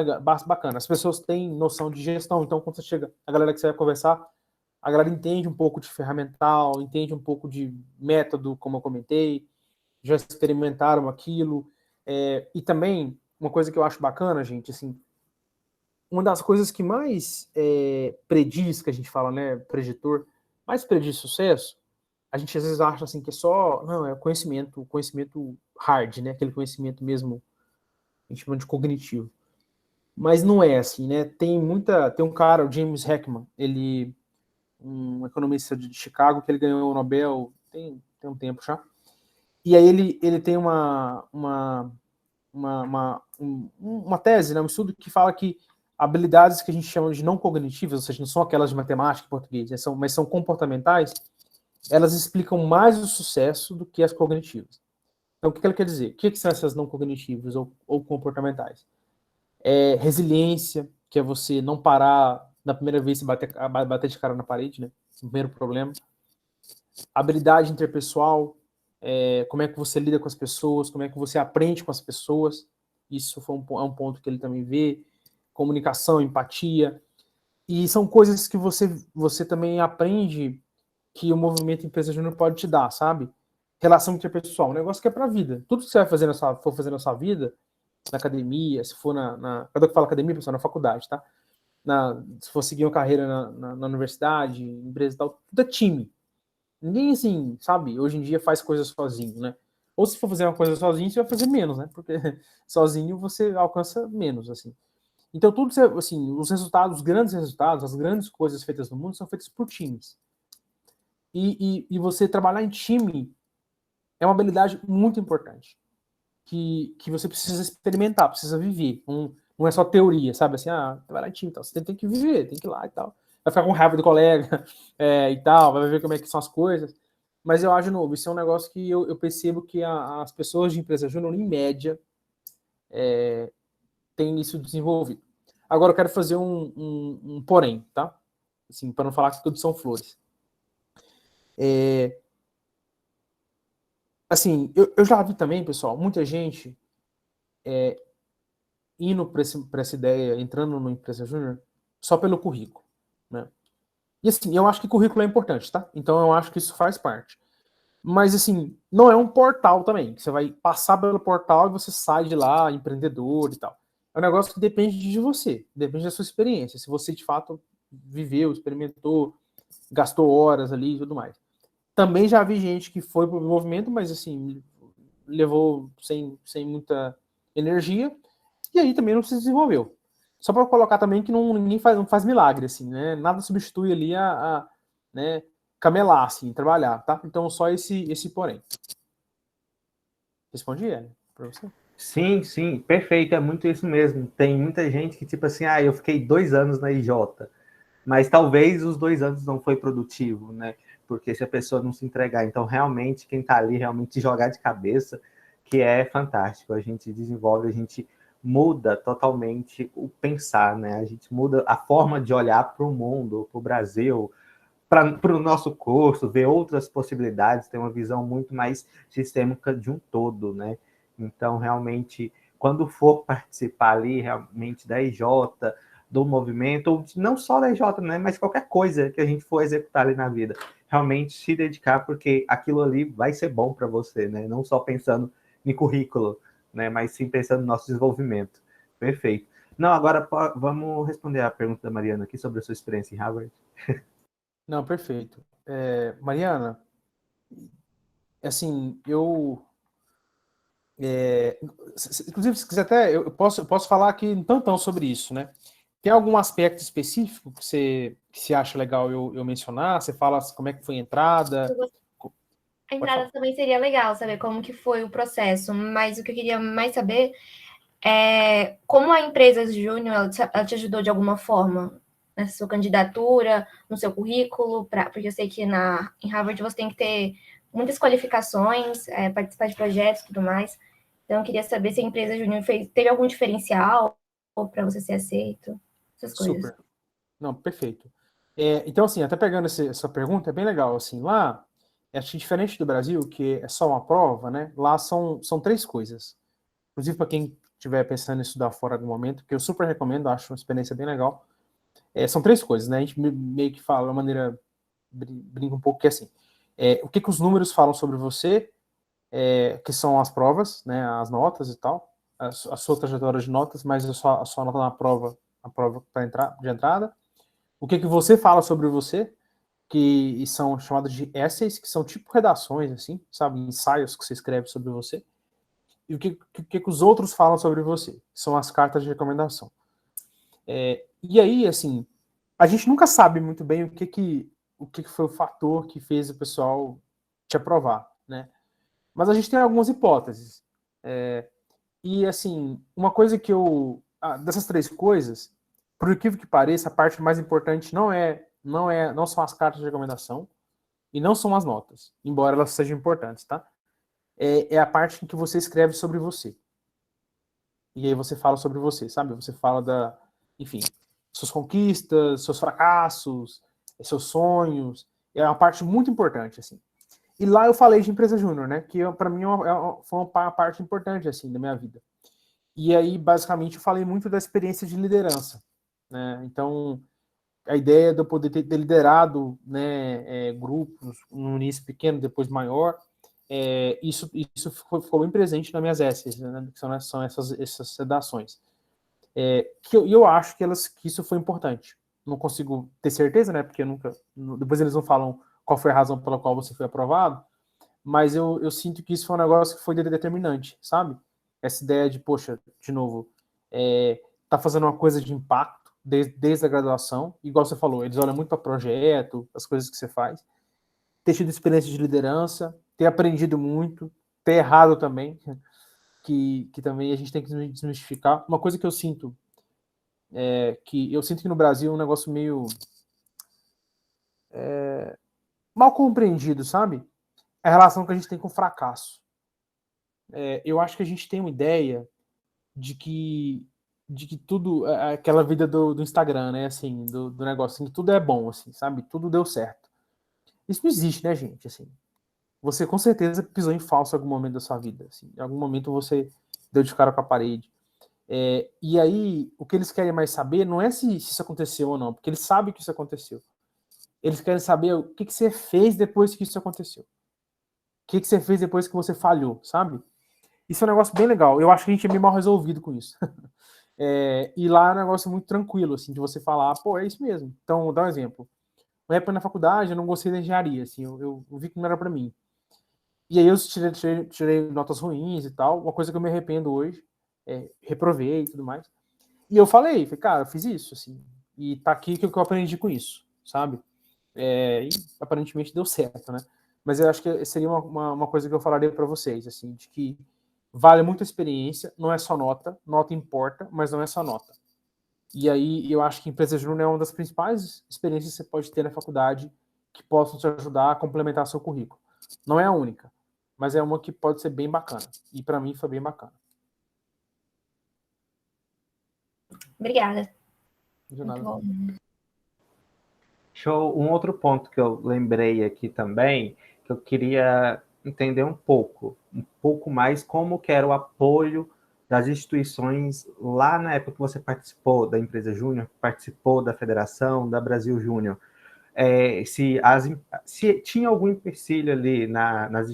bacanas. As pessoas têm noção de gestão, então quando você chega, a galera que você vai conversar, a galera entende um pouco de ferramental, entende um pouco de método, como eu comentei, já experimentaram aquilo. E também, uma coisa que eu acho bacana, gente, assim, uma das coisas que mais prediz, que a gente fala, né, preditor, mais prediz sucesso, a gente às vezes acha assim que é só, não, é conhecimento hard, né, aquele conhecimento mesmo, a gente chama de cognitivo. Mas não é assim, né? Tem um cara, o James Heckman, um economista de Chicago, que ele ganhou o Nobel tem um tempo já. E aí ele tem uma tese, né, um estudo que fala que habilidades que a gente chama de não cognitivas, ou seja, não são aquelas de matemática em português, mas são comportamentais, elas explicam mais o sucesso do que as cognitivas. Então, o que ela quer dizer? O que são essas não cognitivas ou comportamentais? Resiliência, que é você não parar na primeira vez e bater de cara na parede, né? O primeiro problema. Habilidade interpessoal, como é que você lida com as pessoas, como é que você aprende com as pessoas. Isso é um ponto que ele também vê. Comunicação, empatia. E são coisas que você também aprende que o movimento Empresa Júnior pode te dar, sabe? Relação interpessoal, um negócio que é pra vida. Tudo que você vai fazer for fazer na sua vida, na academia, se for quando eu falo academia, pessoal, na faculdade, tá? Se for seguir uma carreira na universidade, empresa e tal, tudo é time. Ninguém, assim, sabe, hoje em dia faz coisas sozinho, né? Ou se for fazer uma coisa sozinho, você vai fazer menos, né? Porque sozinho você alcança menos, assim. Então, tudo, assim, os grandes resultados, as grandes coisas feitas no mundo são feitas por times. E você trabalhar em time é uma habilidade muito importante. Que você precisa experimentar, precisa viver. Não é só teoria, sabe? Assim, trabalhar em time e tal. Você tem que viver, tem que ir lá e tal. Vai ficar com raiva do colega e tal, vai ver como é que são as coisas. Mas eu acho, de novo, isso é um negócio que eu percebo que as pessoas de empresa júnior, em média, têm isso desenvolvido. Agora eu quero fazer um porém, tá? Assim, para não falar que tudo são flores. Assim, eu já vi também, pessoal, muita gente indo para essa ideia, entrando no Empresa Júnior, só pelo currículo, né? E assim, eu acho que currículo é importante, tá? Então eu acho que isso faz parte. Mas assim, não é um portal também, que você vai passar pelo portal e você sai de lá empreendedor e tal. É um negócio que depende de você, depende da sua experiência. Se você de fato viveu, experimentou, gastou horas ali e tudo mais. Também já vi gente que foi pro movimento, mas assim, levou sem muita energia, e aí também não se desenvolveu. Só para colocar também que ninguém não faz milagre, assim, né? Nada substitui ali né, camelar, assim, trabalhar, tá? Então só esse porém. Respondi, para você? Sim, sim, perfeito, é muito isso mesmo. Tem muita gente que, tipo assim, eu fiquei 2 anos na IJ, mas talvez os 2 anos não foi produtivo, né? Porque se a pessoa não se entregar, então realmente quem tá ali realmente jogar de cabeça, que é fantástico. A gente desenvolve, a gente muda totalmente o pensar, né? A gente muda a forma de olhar para o mundo, para o Brasil, para o nosso curso, ver outras possibilidades, ter uma visão muito mais sistêmica de um todo, né? Então, realmente, quando for participar ali, realmente, da IJ, do movimento, ou não só da IJ, né? Mas qualquer coisa que a gente for executar ali na vida, realmente se dedicar, porque aquilo ali vai ser bom para você, né? Não só pensando em currículo, né? Mas sim pensando no nosso desenvolvimento. Perfeito. Não, agora vamos responder a pergunta da Mariana aqui sobre a sua experiência em Harvard. Não, perfeito. Mariana, assim, inclusive, se quiser até, eu posso falar aqui um tantão sobre isso, né? Tem algum aspecto específico que você acha legal eu mencionar? Você fala como é que foi a entrada? A Pode entrada falar. também seria legal, saber como que foi o processo, mas o que eu queria mais saber é como a empresa Júnior ela te ajudou de alguma forma nessa sua candidatura, no seu currículo, porque eu sei que em Harvard você tem que ter muitas qualificações, participar de projetos e tudo mais. Então, eu queria saber se a empresa Júnior teve algum diferencial para você ser aceito, essas coisas. Super. Não, perfeito. Então, assim, até pegando essa pergunta, é bem legal. Assim, lá, acho que diferente do Brasil, que é só uma prova, né? Lá são três coisas. Inclusive, para quem estiver pensando em estudar fora algum momento, que eu super recomendo, acho uma experiência bem legal. São três coisas, né? A gente meio que fala de uma maneira, brinca um pouco, que é assim, o que os números falam sobre você, que são as provas, né? As notas e tal, a sua trajetória de notas, mas a sua nota na prova, a prova de entrada. O que você fala sobre você, que são chamados de essays, que são tipo redações, assim, sabe? Ensaios que você escreve sobre você. E o que os outros falam sobre você, são as cartas de recomendação. E aí, assim, a gente nunca sabe muito bem o que foi o fator que fez o pessoal te aprovar, né? Mas a gente tem algumas hipóteses. E, assim, uma coisa dessas três coisas, por incrível que pareça, a parte mais importante não são as cartas de recomendação e não são as notas, embora elas sejam importantes, tá? É a parte em que você escreve sobre você. E aí você fala sobre você, sabe? Você fala enfim, suas conquistas, seus fracassos, seus sonhos. É uma parte muito importante, assim. E lá eu falei de empresa júnior, né? Que para mim foi uma parte importante, assim, da minha vida. E aí, basicamente, eu falei muito da experiência de liderança, né? Então, a ideia de eu poder ter liderado, né, grupos no início pequeno, depois maior, isso ficou bem presente nas minhas essays, né, que são essas redações. Que eu acho que isso foi importante. Não consigo ter certeza, né, porque depois eles não falam qual foi a razão pela qual você foi aprovado, mas eu sinto que isso foi um negócio que foi determinante, sabe? Essa ideia de, poxa, de novo, tá fazendo uma coisa de impacto desde a graduação, igual você falou, eles olham muito para projeto, as coisas que você faz, ter tido experiência de liderança, ter aprendido muito, ter errado também, que também a gente tem que desmistificar. Uma coisa que eu sinto que no Brasil é um negócio meio mal compreendido, sabe? A relação que a gente tem com o fracasso. Eu acho que a gente tem uma ideia de que tudo, aquela vida do Instagram, né, assim, do negócio, assim, que tudo é bom, assim, sabe? Tudo deu certo. Isso não existe, né, gente? Assim, você com certeza pisou em falso em algum momento da sua vida. Assim, em algum momento você deu de cara com a parede. E aí, o que eles querem mais saber não é se isso aconteceu ou não, porque eles sabem que isso aconteceu. Eles querem saber o que você fez depois que isso aconteceu. O que você fez depois que você falhou, sabe? Isso é um negócio bem legal. Eu acho que a gente é meio mal resolvido com isso. E lá é um negócio muito tranquilo, assim, de você falar, pô, é isso mesmo. Então, vou dar um exemplo. Na época na faculdade, eu não gostei da engenharia, assim, eu vi que não era para mim. E aí eu tirei notas ruins e tal, uma coisa que eu me arrependo hoje, reprovei e tudo mais. E eu falei, cara, eu fiz isso, assim, e tá aqui que eu aprendi com isso, sabe? E aparentemente deu certo, né? Mas eu acho que seria uma coisa que eu falaria para vocês, assim, de que vale muito a experiência, não é só nota importa, mas não é só nota. E aí eu acho que empresa júnior é uma das principais experiências que você pode ter na faculdade que possam te ajudar a complementar seu currículo. Não é a única, mas é uma que pode ser bem bacana. E para mim foi bem bacana. Obrigada. De Muito nada. bom. Show. Um outro ponto que eu lembrei aqui também, que eu queria entender um pouco mais como que era o apoio das instituições lá na época que você participou da empresa Júnior, participou da federação, da Brasil Júnior. se tinha algum empecilho ali nas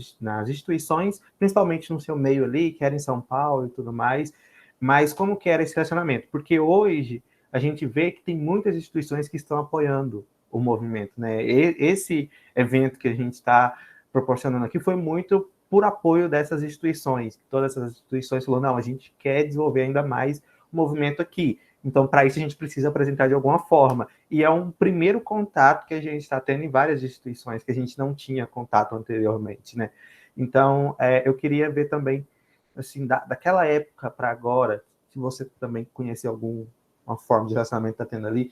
instituições, principalmente no seu meio ali, que era em São Paulo e tudo mais, mas como que era esse relacionamento? Porque hoje a gente vê que tem muitas instituições que estão apoiando o movimento, né? Esse evento que a gente está proporcionando aqui foi muito por apoio dessas instituições. Todas essas instituições falaram, não, a gente quer desenvolver ainda mais o movimento aqui. Então, para isso, a gente precisa apresentar de alguma forma. E é um primeiro contato que a gente está tendo em várias instituições que a gente não tinha contato anteriormente, né? Então, eu queria ver também, assim, daquela época para agora, se você também conhecer alguma forma de relacionamento que está tendo ali,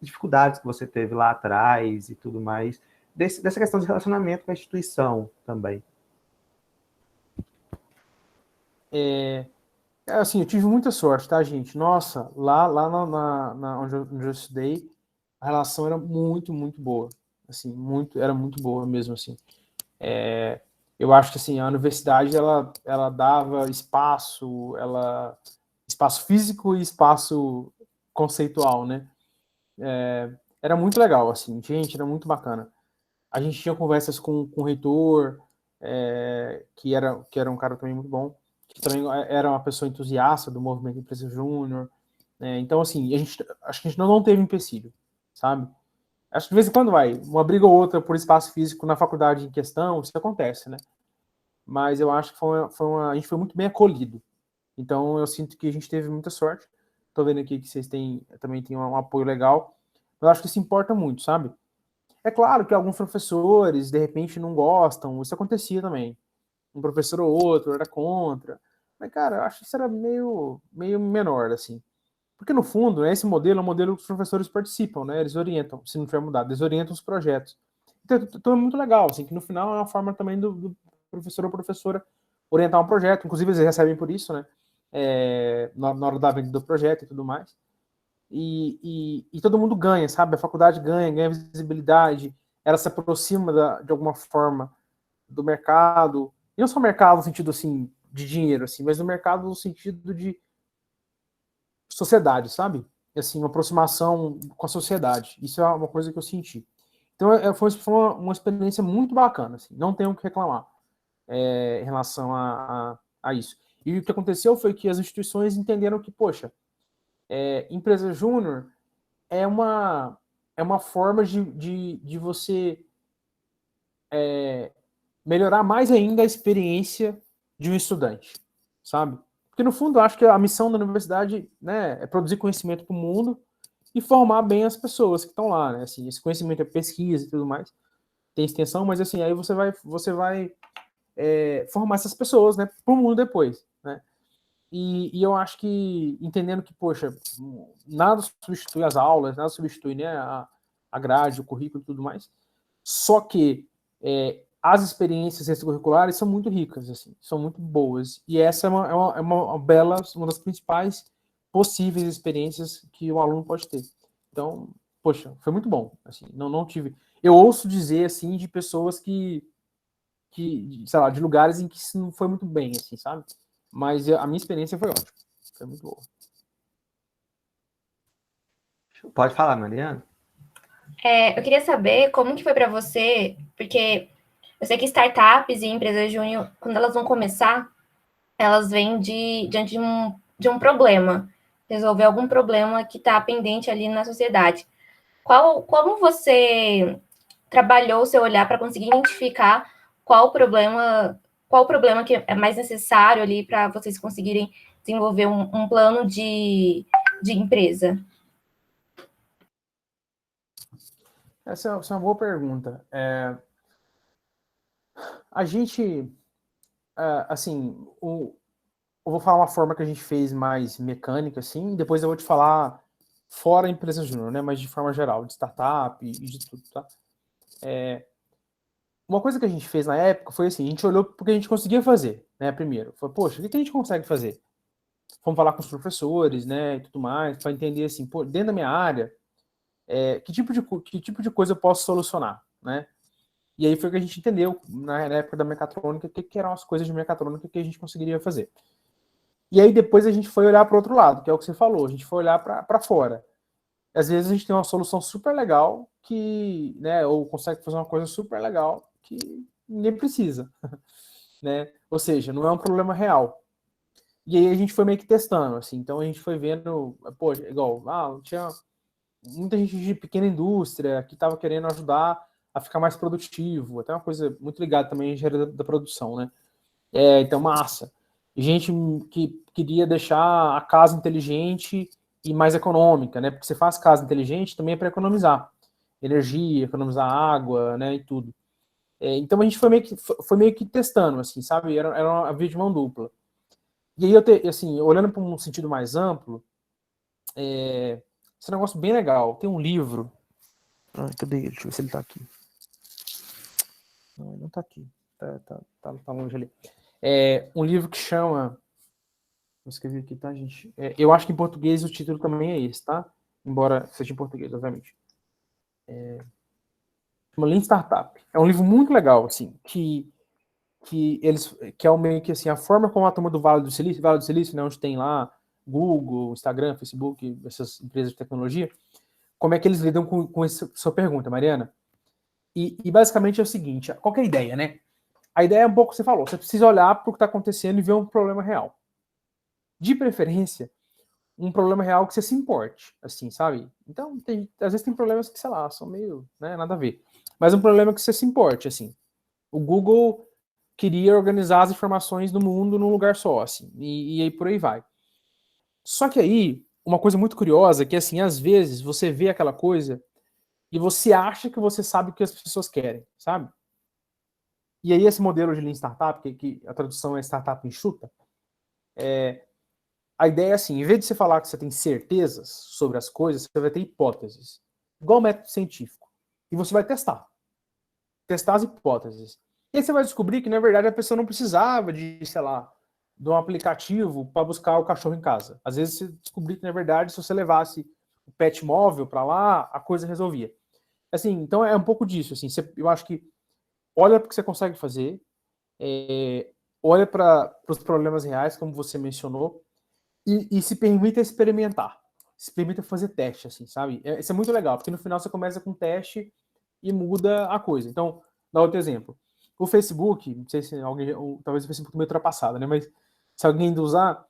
dificuldades que você teve lá atrás e tudo mais, dessa questão de relacionamento com a instituição também. Assim, eu tive muita sorte, tá, gente? Nossa, lá onde eu estudei, a relação era muito, muito boa. Assim, era muito boa mesmo, assim. Eu acho que, assim, a universidade, ela dava espaço físico e espaço conceitual, né? Era muito legal, assim, gente, era muito bacana. A gente tinha conversas com o reitor, que era um cara também muito bom, que também era uma pessoa entusiasta do movimento Empresa Júnior. Então, assim, acho que a gente não teve empecilho, sabe? Acho que de vez em quando vai, uma briga ou outra por espaço físico na faculdade em questão, isso acontece, né? Mas eu acho que a gente foi muito bem acolhido. Então, eu sinto que a gente teve muita sorte. Tô vendo aqui que vocês também têm um apoio legal. Eu acho que isso importa muito, sabe? É claro que alguns professores, de repente, não gostam. Isso acontecia também. Um professor ou outro era contra. Mas, cara, eu acho que isso era meio menor, assim. Porque, no fundo, né, esse modelo é um modelo que os professores participam, né? Eles orientam, se não tiver mudado, eles orientam os projetos. Então é muito legal, assim, que no final é uma forma também do professor ou professora orientar um projeto. Inclusive, eles recebem por isso, né? Na hora da venda do projeto e tudo mais. E todo mundo ganha, sabe? A faculdade ganha visibilidade, ela se aproxima de alguma forma do mercado, e não só mercado no sentido, assim, de dinheiro, assim, mas no mercado no sentido de sociedade, sabe? Assim, uma aproximação com a sociedade. Isso é uma coisa que eu senti. Então, foi uma experiência muito bacana, assim, não tenho o que reclamar em relação a isso. E o que aconteceu foi que as instituições entenderam que, poxa, empresa júnior é uma forma de você melhorar mais ainda a experiência de um estudante, sabe? Porque, no fundo, eu acho que a missão da universidade, né, é produzir conhecimento para o mundo e formar bem as pessoas que estão lá, né? Assim, esse conhecimento é pesquisa e tudo mais, tem extensão, mas, assim, aí você vai formar essas pessoas, né, para o mundo depois, né? E eu acho que, entendendo que, poxa, nada substitui as aulas, nada substitui, né, a grade, o currículo e tudo mais, só que as experiências extracurriculares são muito ricas, assim, são muito boas. E essa é uma bela, uma das principais possíveis experiências que o aluno pode ter. Então, poxa, foi muito bom. Assim, não tive. Eu ouço dizer, assim, de pessoas que sei lá, de lugares em que isso não foi muito bem, assim, sabe? Mas a minha experiência foi ótima. Foi muito boa. Pode falar, Mariana? Eu queria saber como que foi para você, porque eu sei que startups e empresas júnior, quando elas vão começar, elas vêm diante de um problema, resolver algum problema que está pendente ali na sociedade. Como você trabalhou o seu olhar para conseguir identificar qual o problema que é mais necessário ali para vocês conseguirem desenvolver um plano de empresa? Essa é uma boa pergunta. A gente, assim, eu vou falar uma forma que a gente fez mais mecânica, assim, e depois eu vou te falar fora a empresa júnior, né, mas de forma geral, de startup e de tudo, tá? Uma coisa que a gente fez na época foi assim, a gente olhou porque a gente conseguia fazer, né, primeiro. Foi, poxa, o que a gente consegue fazer? Fomos falar com os professores, né, e tudo mais, para entender, assim, pô, dentro da minha área, que tipo de coisa eu posso solucionar, né? E aí foi que a gente entendeu, na época da mecatrônica, o que eram as coisas de mecatrônica que a gente conseguiria fazer. E aí depois a gente foi olhar para o outro lado, que é o que você falou, a gente foi olhar para fora. Às vezes a gente tem uma solução super legal, que, né, ou consegue fazer uma coisa super legal que ninguém precisa, né? Ou seja, não é um problema real. E aí a gente foi meio que testando, assim, então a gente foi vendo, pô, igual, tinha muita gente de pequena indústria que estava querendo ajudar a ficar mais produtivo, até uma coisa muito ligada também à engenharia da produção, né? Então, massa. Gente que queria deixar a casa inteligente e mais econômica, né? Porque você faz casa inteligente também é para economizar energia, economizar água, né? E tudo. Então a gente foi meio que testando, assim, sabe? Era uma via de mão dupla. E aí, assim, olhando para um sentido mais amplo, esse negócio bem legal. Tem um livro. Cadê ele? Deixa eu ver se ele tá aqui. Não, ele não tá aqui. Tá longe ali. Um livro que chama. Vou escrever aqui, tá, gente? Eu acho que em português o título também é esse, tá? Embora seja em português, obviamente. Chama Lean Startup. É um livro muito legal, assim, que é o meio que assim, a forma como a turma do Vale do Silício, né, onde tem lá Google, Instagram, Facebook, essas empresas de tecnologia, como é que eles lidam com essa sua pergunta, Mariana? E basicamente é o seguinte, qual que é a ideia, né? A ideia é um pouco o que você falou, você precisa olhar para o que está acontecendo e ver um problema real. De preferência, um problema real que você se importe, assim, sabe? Então, às vezes tem problemas que, sei lá, são meio, né, nada a ver. Mas um problema que você se importe, assim. O Google queria organizar as informações do mundo num lugar só, assim, e aí por aí vai. Só que aí, uma coisa muito curiosa é que, assim, às vezes você vê aquela coisa e você acha que você sabe o que as pessoas querem, sabe? E aí esse modelo de Lean Startup, que a tradução é startup enxuta, a ideia é assim, em vez de você falar que você tem certezas sobre as coisas, você vai ter hipóteses, igual método científico, e você vai testar as hipóteses. E aí você vai descobrir que, na verdade, a pessoa não precisava de, sei lá, de um aplicativo para buscar o cachorro em casa. Às vezes você descobrir que, na verdade, se você levasse o pet móvel para lá, a coisa resolvia. Assim, então é um pouco disso. Assim, eu acho que olha para o que você consegue fazer, olha para os problemas reais, como você mencionou, e se permita experimentar. Se permita fazer teste, assim, sabe? Isso é muito legal, porque no final você começa com teste e muda a coisa. Então, dá outro exemplo. O Facebook, não sei se alguém, ou talvez o Facebook meio ultrapassado, né? Mas se alguém ainda usar,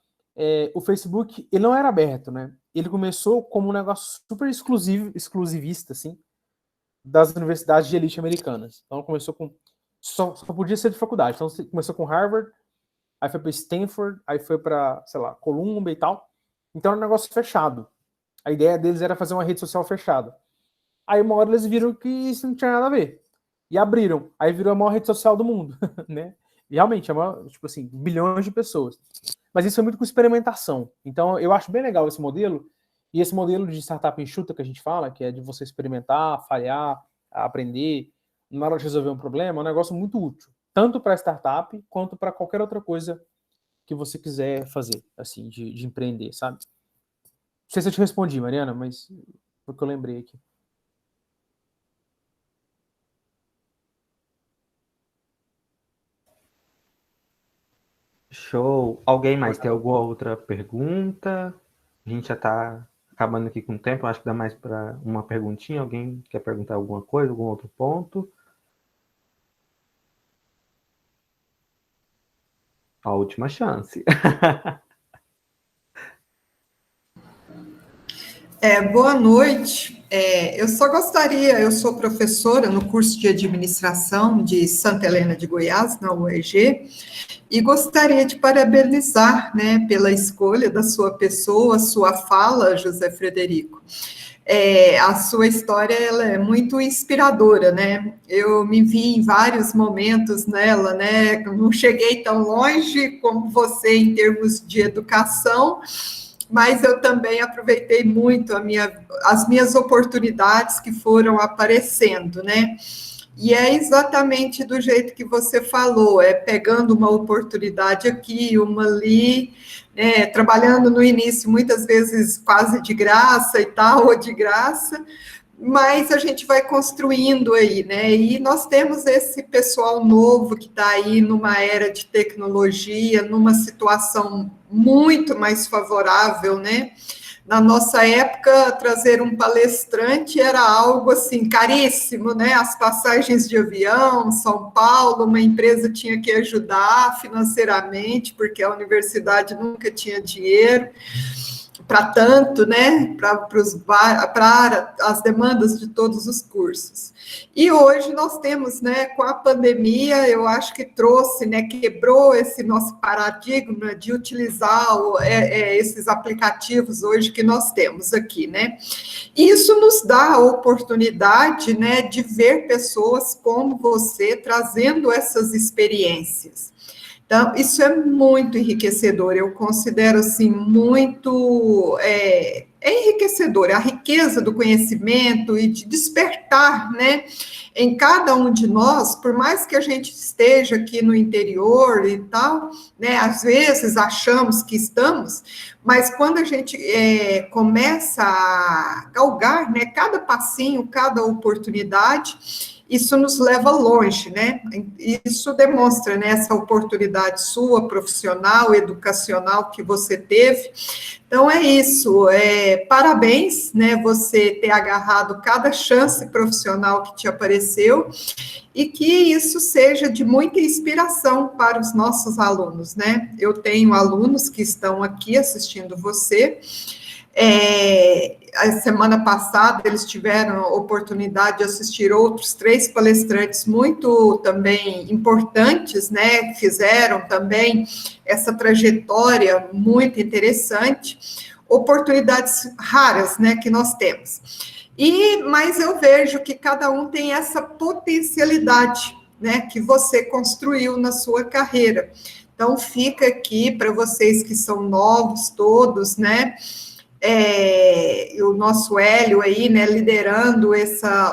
o Facebook, ele não era aberto, né? Ele começou como um negócio super exclusivista, assim, das universidades de elite americanas. Então, começou com... Só podia ser de faculdade. Então, começou com Harvard, aí foi para Stanford, aí foi para, sei lá, Columbia e tal. Então, era um negócio fechado. A ideia deles era fazer uma rede social fechada. Aí, uma hora, eles viram que isso não tinha nada a ver. E abriram. Aí virou a maior rede social do mundo, né? E realmente, é uma, tipo assim, bilhões de pessoas. Mas isso é muito com experimentação. Então, eu acho bem legal esse modelo. E esse modelo de startup enxuta que a gente fala, que é de você experimentar, falhar, aprender, na hora de resolver um problema, é um negócio muito útil. Tanto para startup, quanto para qualquer outra coisa que você quiser fazer, assim, de empreender, sabe? Não sei se eu te respondi, Mariana, mas foi o que eu lembrei aqui. Show. Alguém mais tem alguma outra pergunta? A gente já está acabando aqui com o tempo. Acho que dá mais para uma perguntinha. Alguém quer perguntar alguma coisa, algum outro ponto? A última chance. Boa noite. Eu só gostaria, eu sou professora no curso de administração de Santa Helena de Goiás, na UEG, e gostaria de parabenizar, né, pela escolha da sua pessoa, sua fala, José Frederico. A sua história ela é muito inspiradora, né? Eu me vi em vários momentos nela, né? Não cheguei tão longe como você em termos de educação, mas eu também aproveitei muito as minhas oportunidades que foram aparecendo, né? E é exatamente do jeito que você falou, pegando uma oportunidade aqui, uma ali, trabalhando no início, muitas vezes quase de graça e tal, ou de graça, mas a gente vai construindo aí, né? E nós temos esse pessoal novo que está aí numa era de tecnologia, numa situação muito mais favorável, né? Na nossa época, trazer um palestrante era algo assim caríssimo, né? As passagens de avião, São Paulo, uma empresa tinha que ajudar financeiramente, porque a universidade nunca tinha dinheiro para tanto, né, para as demandas de todos os cursos. E hoje nós temos, né, com a pandemia, eu acho que trouxe, né, quebrou esse nosso paradigma de utilizar esses aplicativos hoje que nós temos aqui, né. Isso nos dá a oportunidade, né, de ver pessoas como você trazendo essas experiências. Então, isso é muito enriquecedor, eu considero, assim, muito enriquecedor, a riqueza do conhecimento e de despertar, né, em cada um de nós, por mais que a gente esteja aqui no interior e tal, né, às vezes achamos que estamos, mas quando a gente começa a galgar, né, cada passinho, cada oportunidade, isso nos leva longe, né? Isso demonstra, né, essa oportunidade sua, profissional, educacional que você teve. Então, é isso. Parabéns, né, você ter agarrado cada chance profissional que te apareceu e que isso seja de muita inspiração para os nossos alunos, né? Eu tenho alunos que estão aqui assistindo você. A semana passada eles tiveram a oportunidade de assistir outros 3 palestrantes muito também importantes, né, fizeram também essa trajetória muito interessante, oportunidades raras, né, que nós temos. Mas eu vejo que cada um tem essa potencialidade, né, que você construiu na sua carreira. Então, fica aqui para vocês que são novos todos, né, o nosso Hélio aí, né, liderando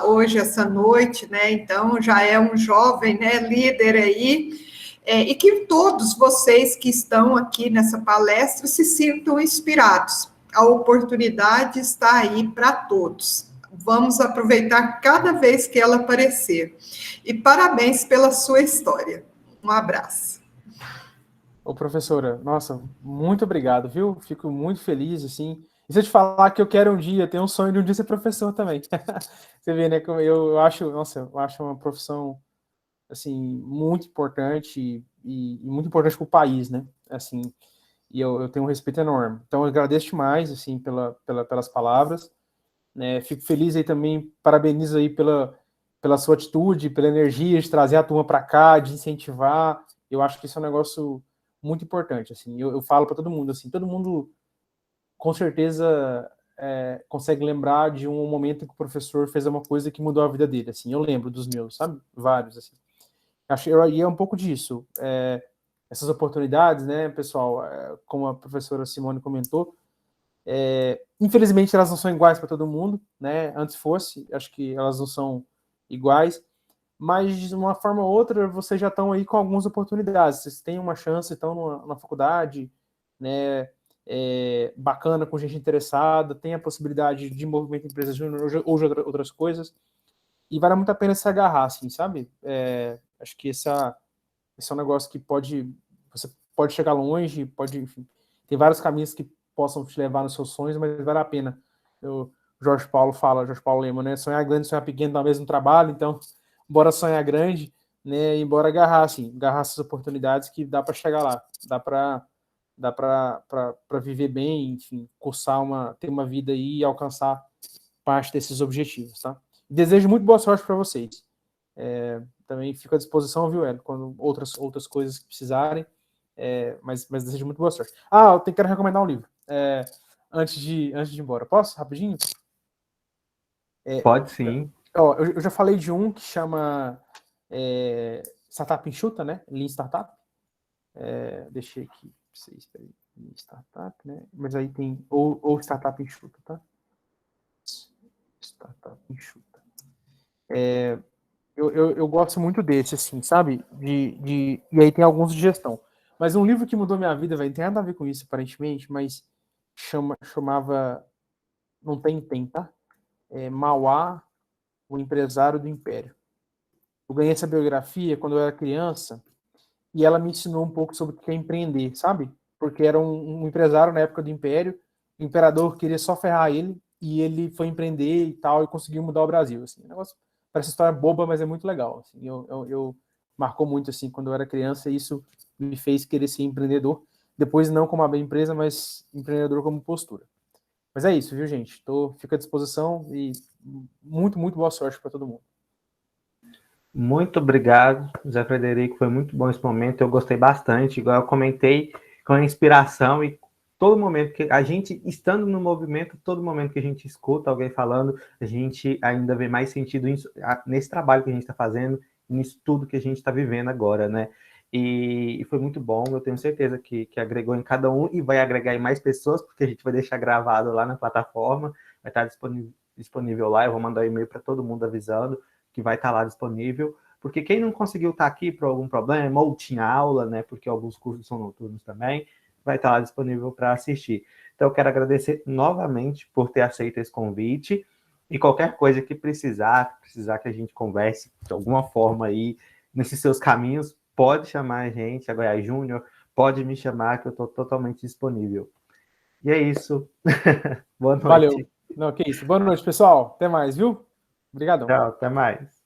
hoje, essa noite, né, então já é um jovem, né, líder aí, e que todos vocês que estão aqui nessa palestra se sintam inspirados. A oportunidade está aí para todos. Vamos aproveitar cada vez que ela aparecer. E parabéns pela sua história. Um abraço. Ô, professora, nossa, muito obrigado, viu? Fico muito feliz, assim. E se eu te falar que eu quero um dia, tenho um sonho de um dia ser professor também. Você vê, né? Como eu acho, nossa, eu acho uma profissão, assim, muito importante e muito importante para o país, né? Assim, e eu tenho um respeito enorme. Então, eu agradeço demais, assim, pelas palavras, né? Fico feliz aí também, parabenizo aí pela sua atitude, pela energia de trazer a turma para cá, de incentivar. Eu acho que isso é um negócio muito importante, assim. Eu falo para todo mundo, assim, todo mundo com certeza consegue lembrar de um momento em que o professor fez uma coisa que mudou a vida dele, assim. Eu lembro dos meus, sabe? Vários, assim. E é um pouco disso. Essas oportunidades, né, pessoal, como a professora Simone comentou, infelizmente elas não são iguais para todo mundo, né? Antes fosse, acho que elas não são iguais, mas de uma forma ou outra vocês já estão aí com algumas oportunidades. Vocês têm uma chance, estão na faculdade, né? Bacana, com gente interessada, tem a possibilidade de movimento empresa júnior ou de outras coisas, e vale muito a pena se agarrar, assim, sabe? Acho que esse é um negócio que você pode chegar longe, enfim, tem vários caminhos que possam te levar nos seus sonhos, mas vale a pena. Jorge Paulo Lema, né? Sonhar grande, sonhar pequeno dá o mesmo trabalho, então, bora sonhar grande, né? E bora agarrar essas oportunidades que dá para chegar lá, dá para viver bem, enfim, ter uma vida aí e alcançar parte desses objetivos, tá? Desejo muito boa sorte para vocês. Também fico à disposição, viu, Hélio, quando outras coisas que precisarem, mas desejo muito boa sorte. Eu quero recomendar um livro, antes de ir embora. Posso? Rapidinho? Pode sim. Eu já falei de um que chama Startup Enxuta, né? Lean Startup. Deixei aqui para vocês. Startup, né? Mas aí tem ou Startup Enxuta, tá? Startup Enxuta. Eu gosto muito desse, assim, sabe? E aí tem alguns de gestão. Mas um livro que mudou minha vida, velho, não tem nada a ver com isso, aparentemente, mas chamava. Não tem, tá? Mauá, o empresário do Império. Eu ganhei essa biografia quando eu era criança e ela me ensinou um pouco sobre o que é empreender, sabe? Porque era um empresário na época do Império o imperador queria só ferrar ele, e ele foi empreender e tal, e conseguiu mudar o Brasil, assim. Negócio, parece história boba, mas é muito legal, assim. Eu marcou muito, assim, quando eu era criança, e isso me fez querer ser empreendedor, depois não como abrir empresa, mas empreendedor como postura. Mas é isso, viu, gente? Fico à disposição e muito, muito boa sorte para todo mundo. Muito obrigado, José Frederico, foi muito bom esse momento, eu gostei bastante, igual eu comentei, com a inspiração e todo momento que a gente, estando no movimento, todo momento que a gente escuta alguém falando, a gente ainda vê mais sentido nesse trabalho que a gente está fazendo, nisso tudo que a gente está vivendo agora, né? E foi muito bom, eu tenho certeza que agregou em cada um e vai agregar em mais pessoas, porque a gente vai deixar gravado lá na plataforma, vai estar disponível lá, eu vou mandar um e-mail para todo mundo avisando que vai estar lá disponível, porque quem não conseguiu estar aqui por algum problema, ou tinha aula, né, porque alguns cursos são noturnos também, vai estar lá disponível para assistir. Então, eu quero agradecer novamente por ter aceito esse convite, e qualquer coisa que precisar que a gente converse de alguma forma aí, nesses seus caminhos, pode chamar a gente, a Goiás Júnior, pode me chamar, que eu estou totalmente disponível. E é isso. Boa noite. Valeu. Não, que isso. Boa noite, pessoal. Até mais, viu? Obrigadão. Tchau, até mais.